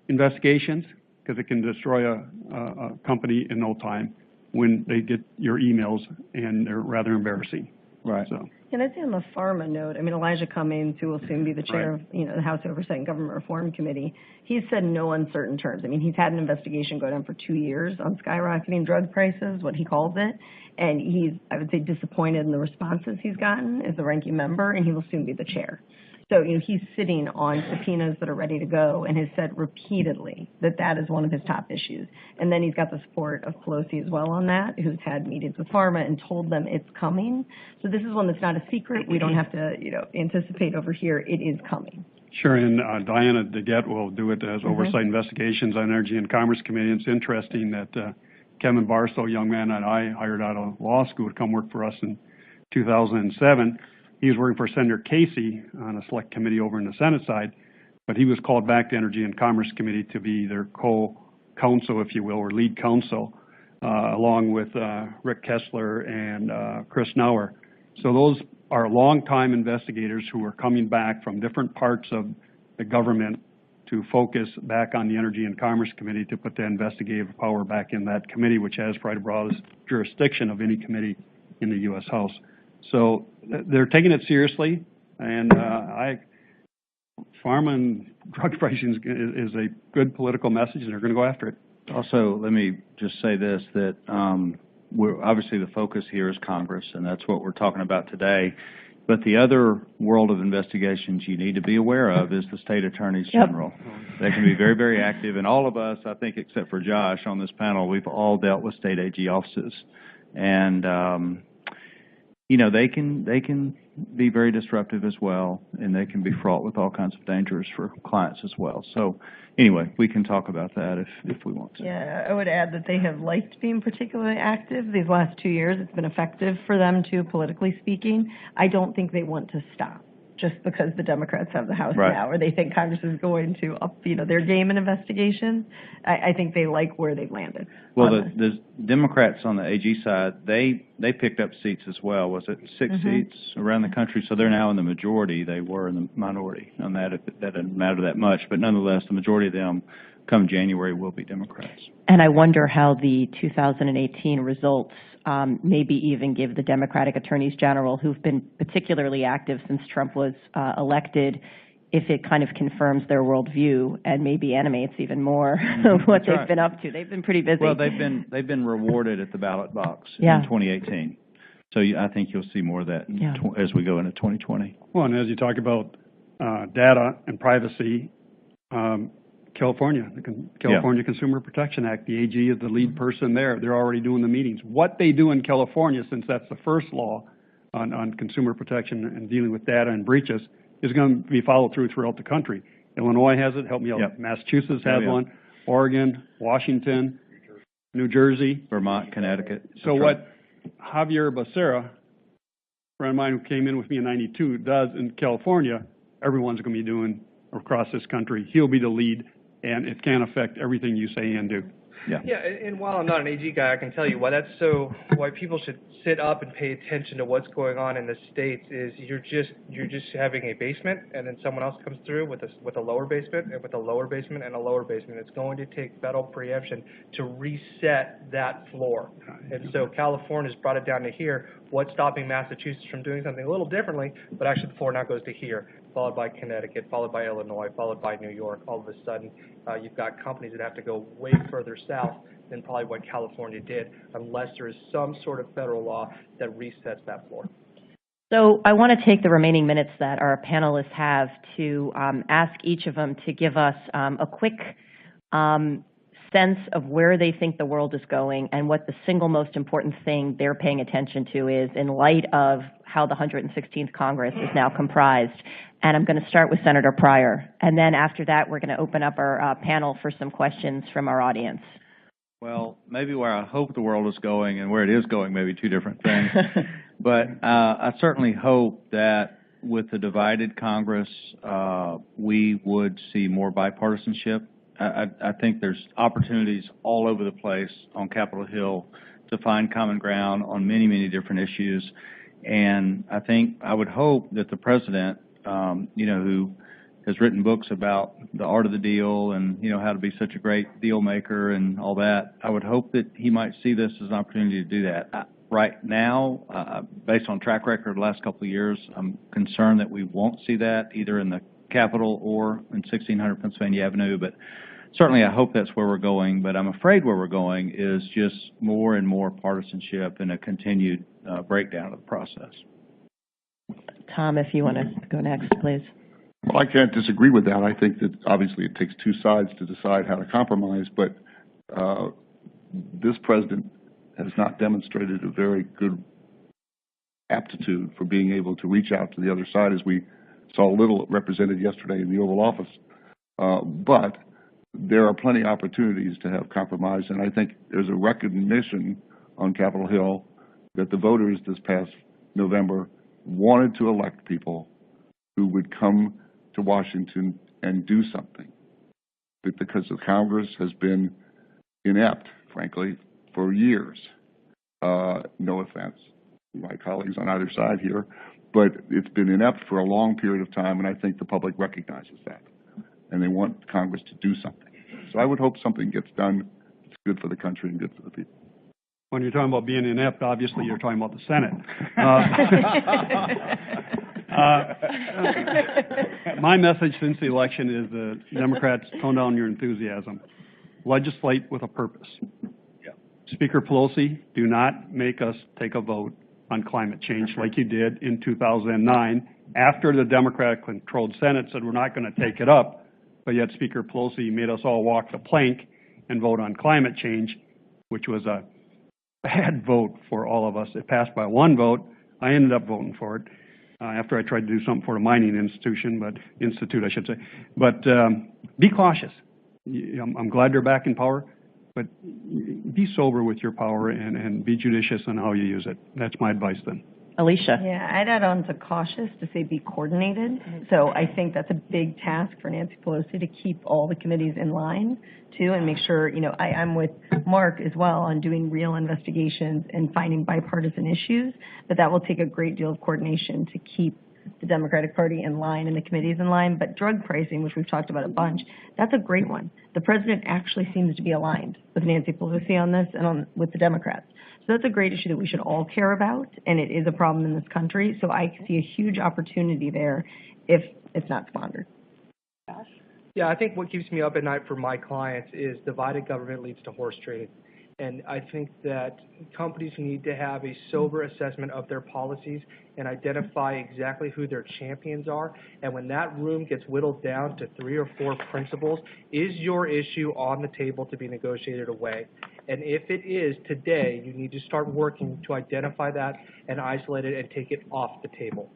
investigations? Because it can destroy a company in no time when they get your emails, and they're rather embarrassing. Right. So. And I'd say on the pharma note, Elijah Cummings, who will soon be the chair of, the House Oversight and Government Reform Committee, he's said no uncertain terms. He's had an investigation going on for 2 years on skyrocketing drug prices, what he calls it, and he's, I would say, disappointed in the responses he's gotten as the ranking member, and he will soon be the chair. So, he's sitting on subpoenas that are ready to go and has said repeatedly that that is one of his top issues. And then he's got the support of Pelosi as well on that, who's had meetings with pharma and told them it's coming. So this is one that's not a secret. We don't have to, anticipate over here. It is coming. Sure, and Diana DeGette will do it as oversight investigations on Energy and Commerce Committee. It's interesting that Kevin Barstow, a young man that I hired out of law school to come work for us in 2007, he was working for Senator Casey on a select committee over in the Senate side, but he was called back to Energy and Commerce Committee to be their co-counsel, if you will, or lead counsel, along with Rick Kessler and Chris Nauer. So those are longtime investigators who are coming back from different parts of the government to focus back on the Energy and Commerce Committee to put the investigative power back in that committee, which has probably the broadest jurisdiction of any committee in the U.S. House. So they're taking it seriously, and pharma and drug pricing is a good political message, and they're going to go after it. Also, let me just say this, that obviously the focus here is Congress, and that's what we're talking about today. But the other world of investigations you need to be aware of is the state attorneys general. They can be very, very active, and all of us, I think except for Josh on this panel, we've all dealt with state AG offices. And they can be very disruptive as well, and they can be fraught with all kinds of dangers for clients as well. So anyway, we can talk about that if we want to. Yeah, I would add that they have liked being particularly active these last 2 years. It's been effective for them too, politically speaking. I don't think they want to stop just because the Democrats have the House now, or they think Congress is going to up, their game in investigations. I think they like where they've landed. Well, the Democrats on the AG side, they picked up seats as well. Was it 6 seats around the country? So they're now in the majority. They were in the minority on that. That didn't matter that much, but nonetheless, the majority of them come January will be Democrats. And I wonder how the 2018 results maybe even give the Democratic attorneys general, who've been particularly active since Trump was elected, if it kind of confirms their worldview and maybe animates even more what they've been up to. They've been pretty busy. Well, they've been rewarded at the ballot box in 2018. So I think you'll see more of that as we go into 2020. Well, and as you talk about data and privacy, California, the California Consumer Protection Act, the AG is the lead person there. They're already doing the meetings. What they do in California, since that's the first law on consumer protection and dealing with data and breaches, is going to be followed throughout the country. Illinois has it. Help me out. Yep. Massachusetts has one. Oregon, Washington, New Jersey. Vermont, Connecticut. So what Javier Becerra, a friend of mine who came in with me in '92, does in California, everyone's going to be doing across this country. He'll be the lead, and it can affect everything you say and do. Yeah, and while I'm not an AG guy, I can tell you why people should sit up and pay attention to what's going on in the states is you're just having a basement, and then someone else comes through with a lower basement, and with a lower basement and a lower basement. It's going to take federal preemption to reset that floor. And so California's brought it down to here. What's stopping Massachusetts from doing something a little differently? But actually the floor now goes to here, followed by Connecticut, followed by Illinois, followed by New York. All of a sudden, you've got companies that have to go way further south than probably what California did, unless there is some sort of federal law that resets that floor. So I want to take the remaining minutes that our panelists have to ask each of them to give us a quick sense of where they think the world is going and what the single most important thing they're paying attention to is in light of how the 116th Congress is now comprised. And I'm going to start with Senator Pryor. And then after that, we're going to open up our panel for some questions from our audience. Well, maybe where I hope the world is going and where it is going may be two different things. But I certainly hope that with the divided Congress, we would see more bipartisanship. I think there's opportunities all over the place on Capitol Hill to find common ground on many, many different issues. And I would hope that the president, who has written books about the art of the deal and, how to be such a great deal maker and all that, I would hope that he might see this as an opportunity to do that. Right now, based on track record the last couple of years, I'm concerned that we won't see that either in the Capitol or in 1600 Pennsylvania Avenue, but certainly I hope that's where we're going. But I'm afraid where we're going is just more and more partisanship and a continued breakdown of the process. Tom, if you want to go next, please. Well, I can't disagree with that. I think that obviously it takes two sides to decide how to compromise, but this president has not demonstrated a very good aptitude for being able to reach out to the other side, as we saw a little represented yesterday in the Oval Office. But there are plenty of opportunities to have compromise, and I think there's a recognition on Capitol Hill that the voters this past November wanted to elect people who would come to Washington and do something. Because the Congress has been inept, frankly, for years. No offense to my colleagues on either side here, but it's been inept for a long period of time, and I think the public recognizes that. And they want Congress to do something. So I would hope something gets done that's good for the country and good for the people. When you're talking about being inept, obviously you're talking about the Senate. My message since the election is the Democrats, tone down your enthusiasm. Legislate with a purpose. Yeah. Speaker Pelosi, do not make us take a vote on climate change like you did in 2009 after the Democratic-controlled Senate said we're not going to take it up, but yet Speaker Pelosi made us all walk the plank and vote on climate change, which was a bad vote for all of us. It passed by one vote. I ended up voting for it after I tried to do something for the mining institute, I should say. But be cautious. I'm glad they're back in power, but be sober with your power and be judicious on how you use it. That's my advice then. Alicia. Yeah, I'd add on to cautious to say be coordinated. So I think that's a big task for Nancy Pelosi to keep all the committees in line too and make sure, I'm with Mark as well on doing real investigations and finding bipartisan issues, but that will take a great deal of coordination to keep the Democratic Party in line and the committees in line. But drug pricing, which we've talked about a bunch, that's a great one. The president actually seems to be aligned with Nancy Pelosi on this and with the Democrats. So that's a great issue that we should all care about, and it is a problem in this country. So I see a huge opportunity there if it's not sponsored. Josh? Yeah, I think what keeps me up at night for my clients is divided government leads to horse trading. And I think that companies need to have a sober assessment of their policies and identify exactly who their champions are. And when that room gets whittled down to 3 or 4 principles, is your issue on the table to be negotiated away? And if it is, today, you need to start working to identify that and isolate it and take it off the table.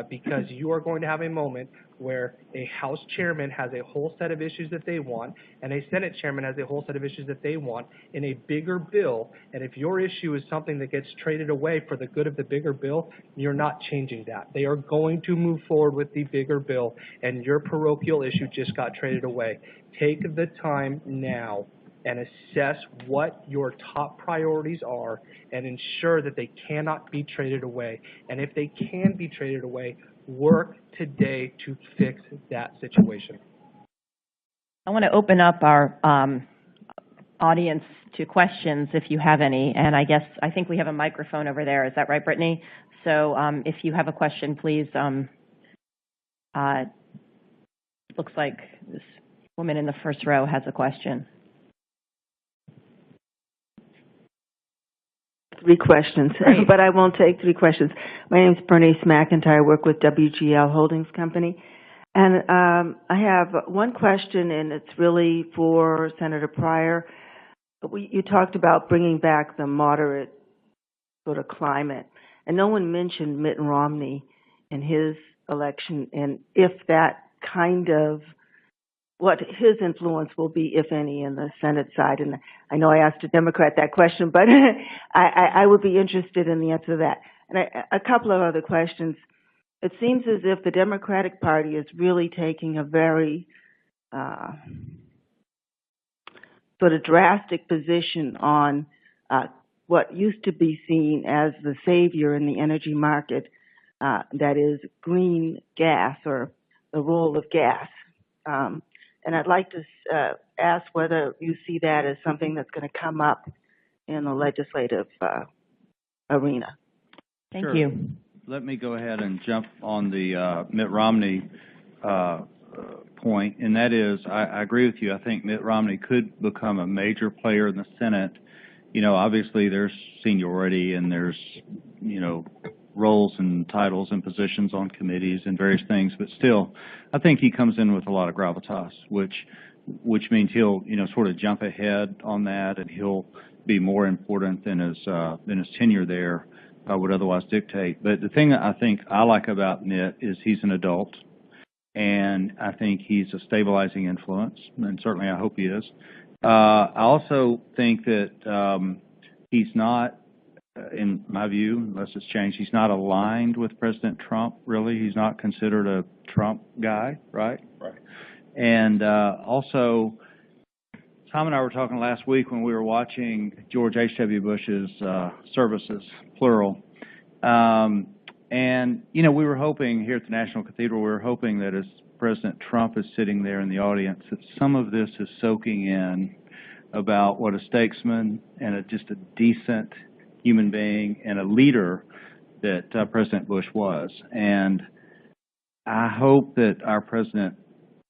Because you are going to have a moment where a House chairman has a whole set of issues that they want, and a Senate chairman has a whole set of issues that they want in a bigger bill. And if your issue is something that gets traded away for the good of the bigger bill, you're not changing that. They are going to move forward with the bigger bill, and your parochial issue just got traded away. Take the time now and assess what your top priorities are and ensure that they cannot be traded away. And if they can be traded away, work today to fix that situation. I want to open up our audience to questions if you have any. And I think we have a microphone over there. Is that right, Brittany? So if you have a question, please. Looks like this woman in the first row has a question. 3 questions, but I won't take 3 questions. My name is Bernice McIntyre. I work with WGL Holdings Company. And I have one question, and it's really for Senator Pryor. You talked about bringing back the moderate sort of climate, and no one mentioned Mitt Romney and his election, and if that kind of what his influence will be, if any, in the Senate side. And I know I asked a Democrat that question, but I would be interested in the answer to that. And a couple of other questions. It seems as if the Democratic Party is really taking a very sort of drastic position on what used to be seen as the savior in the energy market, that is green gas, or the role of gas. And I'd like to ask whether you see that as something that's going to come up in the legislative arena. Thank Sure. you. Let me go ahead and jump on the Mitt Romney point, and that is, I agree with you. I think Mitt Romney could become a major player in the Senate. You know, obviously there's seniority and there's, you know, roles and titles and positions on committees and various things, but still, I think he comes in with a lot of gravitas, which means he'll, you know, sort of jump ahead on that, and he'll be more important than his tenure there would otherwise dictate. But the thing I think I like about Mitt is he's an adult, and I think he's a stabilizing influence, and certainly I hope he is. I also think that he's not, in my view, unless it's changed, he's not aligned with President Trump, really. He's not considered a Trump guy, right? Right. And also, Tom and I were talking last week when we were watching George H.W. Bush's services, plural. And, you know, we were hoping here at the National Cathedral, we were hoping that as President Trump is sitting there in the audience, that some of this is soaking in about what a statesman and just a decent human being and a leader that President Bush was. And I hope that our president,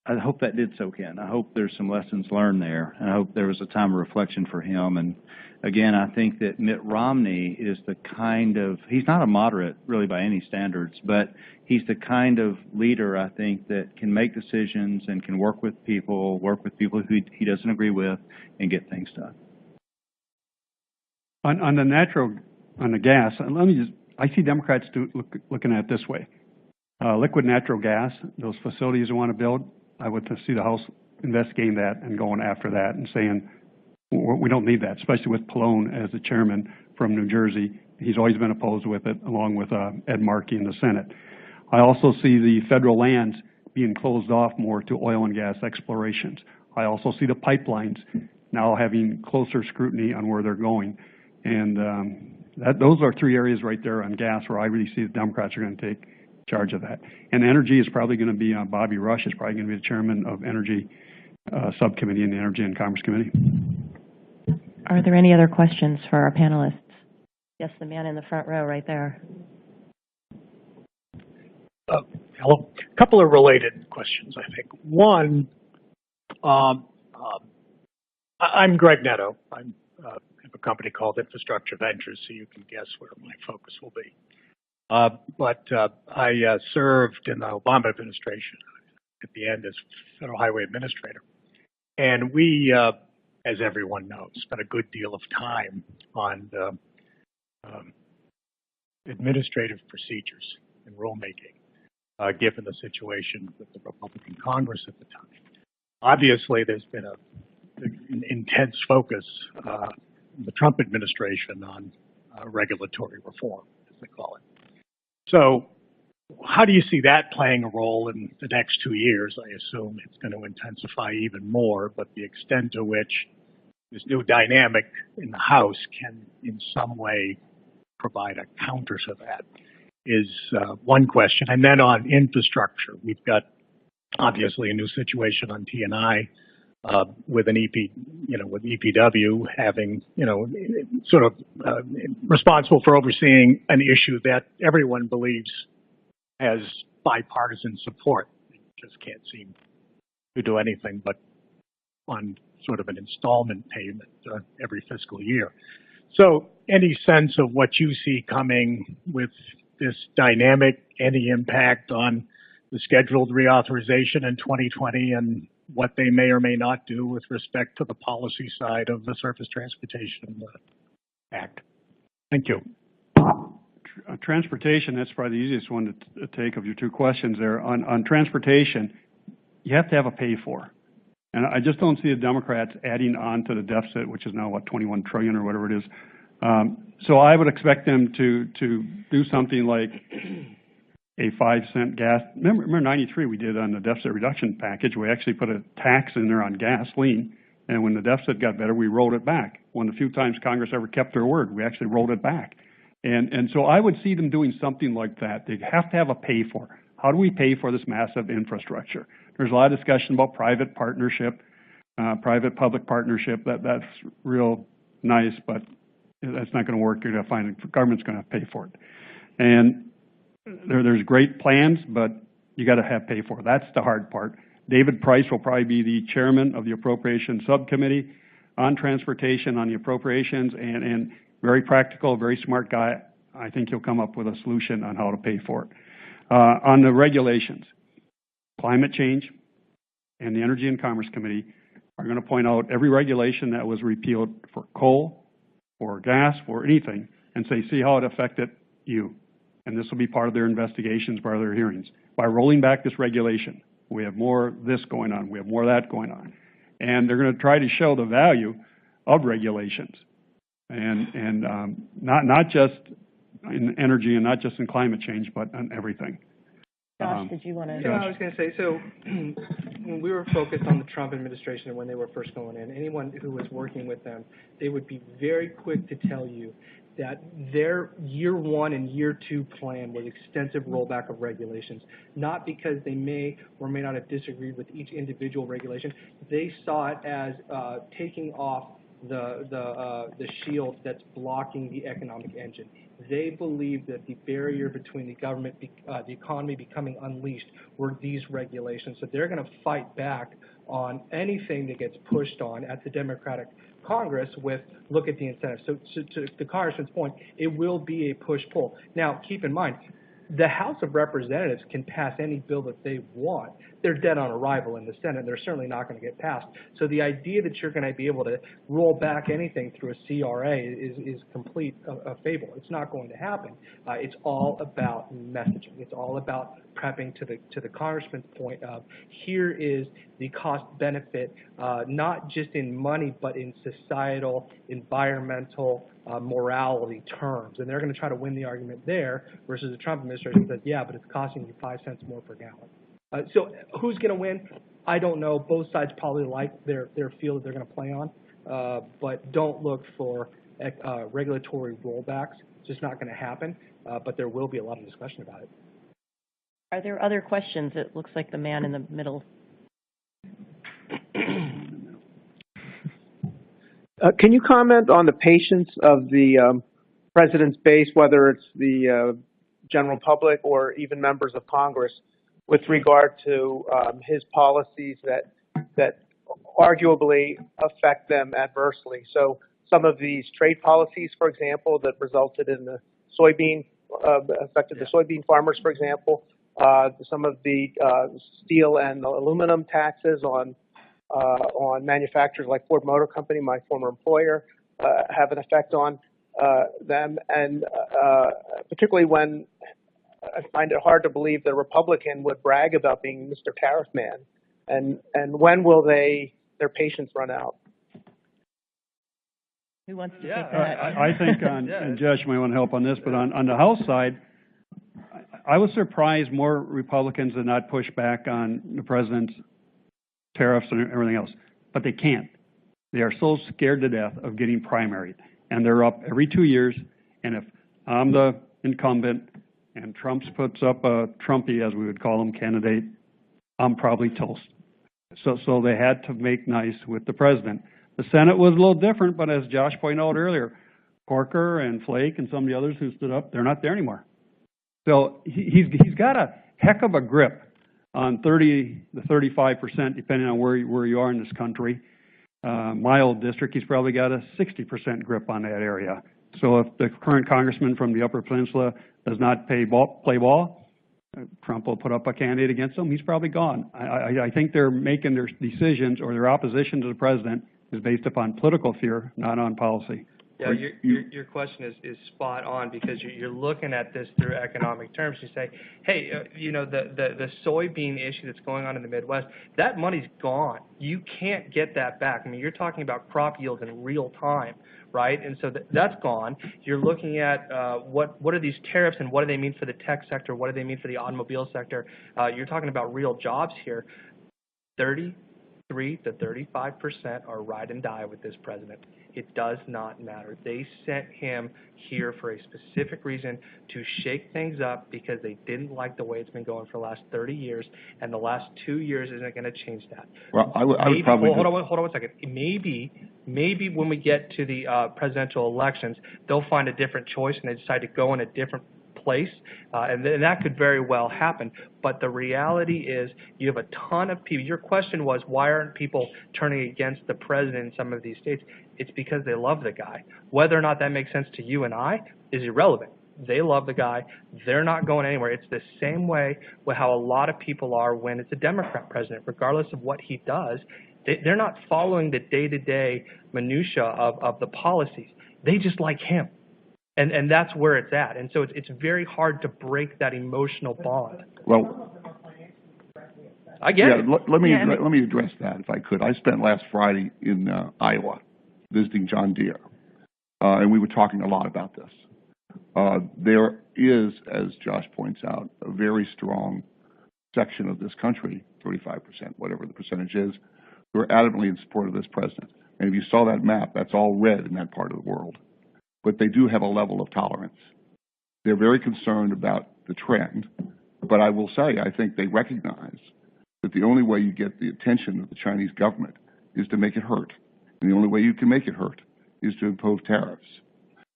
I hope that did soak in. I hope there's some lessons learned there. And I hope there was a time of reflection for him. And again, I think that Mitt Romney is the kind of, he's not a moderate really by any standards, but he's the kind of leader, I think, that can make decisions and can work with people who he doesn't agree with, and get things done. On the gas, I see Democrats looking at it this way. Liquid natural gas, those facilities they want to build, I would see the House investigating that and going after that and saying, we don't need that, especially with Pallone as the chairman from New Jersey. He's always been opposed with it, along with Ed Markey in the Senate. I also see the federal lands being closed off more to oil and gas explorations. I also see the pipelines now having closer scrutiny on where they're going. And those are 3 areas right there on gas where I really see the Democrats are going to take charge of that. And energy is probably going to be, Bobby Rush is probably going to be the chairman of energy subcommittee in the Energy and Commerce Committee. Are there any other questions for our panelists? Yes, the man in the front row right there. Hello. A couple of related questions, I think. One, I'm Greg Netto. I have a company called Infrastructure Ventures, so you can guess where my focus will be. But I served in the Obama administration at the end as Federal Highway Administrator. And we, as everyone knows, spent a good deal of time on administrative procedures and rulemaking, given the situation with the Republican Congress at the time. Obviously, there's been an intense focus in the Trump administration on regulatory reform, as they call it. So how do you see that playing a role in the next 2 years? I assume it's going to intensify even more, but the extent to which this new dynamic in the House can in some way provide a counter to that is one question. And then on infrastructure, we've got obviously a new situation on T&I with an with EPW having, sort of responsible for overseeing an issue that everyone believes has bipartisan support. It just can't seem to do anything but on sort of an installment payment every fiscal year. So any sense of what you see coming with this dynamic, any impact on the scheduled reauthorization in 2020 and what they may or may not do with respect to the policy side of the Surface Transportation Act? Thank you. Transportation, that's probably the easiest one to take of your two questions there. On transportation, you have to have a pay for. And I just don't see the Democrats adding on to the deficit, which is now, what, 21 trillion or whatever it is. So I would expect them to do something like a 5-cent gas. Remember 93 we did on the deficit reduction package. We actually put a tax in there on gasoline. And when the deficit got better, we rolled it back. One of the few times Congress ever kept their word, we actually rolled it back. And so I would see them doing something like that. They have to have a pay for. How do we pay for this massive infrastructure? There's a lot of discussion about private partnership, private-public partnership. That's real nice, but that's not going to work. You're going to find the government's going to pay for it. And there's great plans, but you got to have pay for it. That's the hard part. David Price will probably be the chairman of the Appropriations Subcommittee on transportation, on the appropriations, and very practical, very smart guy. I think he'll come up with a solution on how to pay for it. On the regulations, climate change and the Energy and Commerce Committee are going to point out every regulation that was repealed for coal or gas or anything and say, see how it affected you. And this will be part of their investigations, part of their hearings. By rolling back this regulation, we have more of this going on, we have more of that going on. And they're going to try to show the value of regulations. And not just in energy and not just in climate change, but on everything. Josh, did you want to? I was going to say, so when we were focused on the Trump administration and when they were first going in, anyone who was working with them, they would be very quick to tell you that their year 1 and year 2 plan was extensive rollback of regulations, not because they may or may not have disagreed with each individual regulation. They saw it as taking off the shield that's blocking the economic engine. They believe that the barrier between the government, the economy becoming unleashed were these regulations. So they're going to fight back on anything that gets pushed on at the Democratic Congress with look at the incentives. So to the Congressman's point, it will be a push-pull. Now, keep in mind, the House of Representatives can pass any bill that they want. They're dead on arrival in the Senate. They're certainly not going to get passed. So the idea that you're going to be able to roll back anything through a CRA is complete a fable. It's not going to happen. It's all about messaging. It's all about prepping to the Congressman's point of here is the cost benefit, not just in money, but in societal, environmental, morality terms. And they're going to try to win the argument there versus the Trump administration says, yeah, but it's costing you 5 cents more per gallon. So who's going to win? I don't know. Both sides probably like their field that they're going to play on, but don't look for regulatory rollbacks. It's just not going to happen, but there will be a lot of discussion about it. Are there other questions? It looks like the man in the middle. Can you comment on the patience of the president's base, whether it's the general public or even members of Congress, with regard to his policies that arguably affect them adversely? So some of these trade policies, for example, that resulted in the soybean, affected the soybean farmers, for example, some of the steel and aluminum taxes on manufacturers like Ford Motor Company, my former employer, have an effect on them, and particularly when I find it hard to believe that a Republican would brag about being Mr. Tariff Man, and when will their patience run out? Who wants to Yeah, take that? I think and Josh might want to help on this, but on the House side, I was surprised more Republicans did not push back on the president's tariffs and everything else, but they can't. They are so scared to death of getting primaried, and they're up every 2 years, and if I'm the incumbent and Trump puts up a Trumpy, as we would call him, candidate, I'm probably toast. So they had to make nice with the president. The Senate was a little different, but as Josh pointed out earlier, Corker and Flake and some of the others who stood up, they're not there anymore. So he's got a heck of a grip on 30 to 35%, depending on where you are in this country. My old district, he's probably got a 60% grip on that area. So if the current congressman from the Upper Peninsula does not play ball, Trump will put up a candidate against him. He's probably gone. I think they're making their decisions, or their opposition to the president is based upon political fear, not on policy. Yeah, your question is spot on, because you're looking at this through economic terms. You say, hey, the soybean issue that's going on in the Midwest, that money's gone. You can't get that back. I mean, you're talking about crop yields in real time, right? And so that's gone. You're looking at what are these tariffs and what do they mean for the tech sector? What do they mean for the automobile sector? You're talking about real jobs here. 33 to 35% are ride and die with this president. It does not matter. They sent him here for a specific reason, to shake things up, because they didn't like the way it's been going for the last 30 years, and the last 2 years isn't going to change that. Well, I would probably... Hold on 1 second. Maybe when we get to the presidential elections, they'll find a different choice and they decide to go in a different place, and that could very well happen. But the reality is, you have a ton of people. Your question was, why aren't people turning against the president in some of these states? It's because they love the guy. Whether or not that makes sense to you and I is irrelevant. They love the guy. They're not going anywhere. It's the same way with how a lot of people are when it's a Democrat president. Regardless of what he does, they're not following the day-to-day minutia of the policies. They just like him. And that's where it's at. And so it's very hard to break that emotional bond. Well, I get it. Let me address that, if I could. I spent last Friday in Iowa visiting John Deere, and we were talking a lot about this. There is, as Josh points out, a very strong section of this country, 35%, whatever the percentage is, who are adamantly in support of this president. And if you saw that map, that's all red in that part of the world. But they do have a level of tolerance. They're very concerned about the trend, but I will say, I think they recognize that the only way you get the attention of the Chinese government is to make it hurt. And the only way you can make it hurt is to impose tariffs.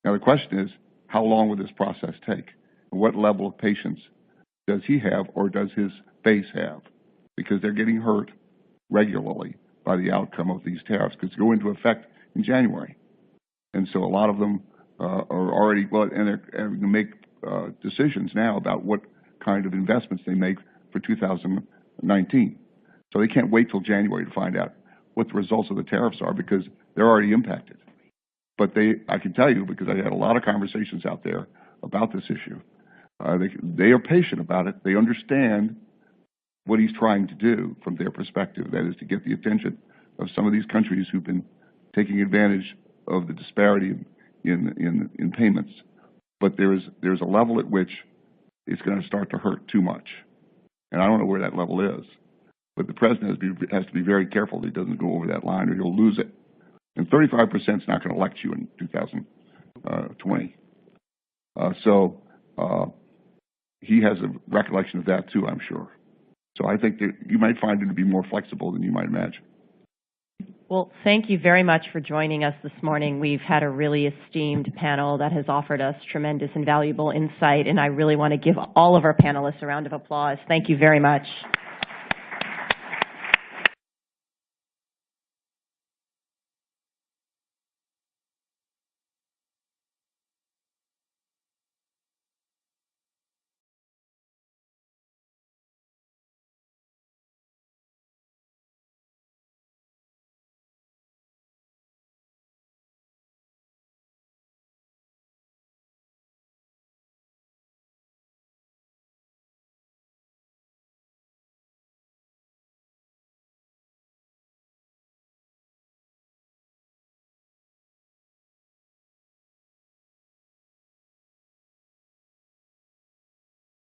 Now the question is, how long will this process take? And what level of patience does he have, or does his base have? Because they're getting hurt regularly by the outcome of these tariffs, because they go into effect in January. And so a lot of them are already, and they're going to make decisions now about what kind of investments they make for 2019. So they can't wait till January to find out what the results of the tariffs are, because they're already impacted. But I can tell you, because I had a lot of conversations out there about this issue, they are patient about it. They understand what he's trying to do from their perspective, that is to get the attention of some of these countries who've been taking advantage of the disparity in payments. But there's a level at which it's going to start to hurt too much. And I don't know where that level is. But the president has to be very careful that he doesn't go over that line, or he'll lose it. And 35% is not going to elect you in 2020. he has a recollection of that too, I'm sure. So I think that you might find it to be more flexible than you might imagine. Well, thank you very much for joining us this morning. We've had a really esteemed panel that has offered us tremendous and valuable insight, and I really want to give all of our panelists a round of applause. Thank you very much.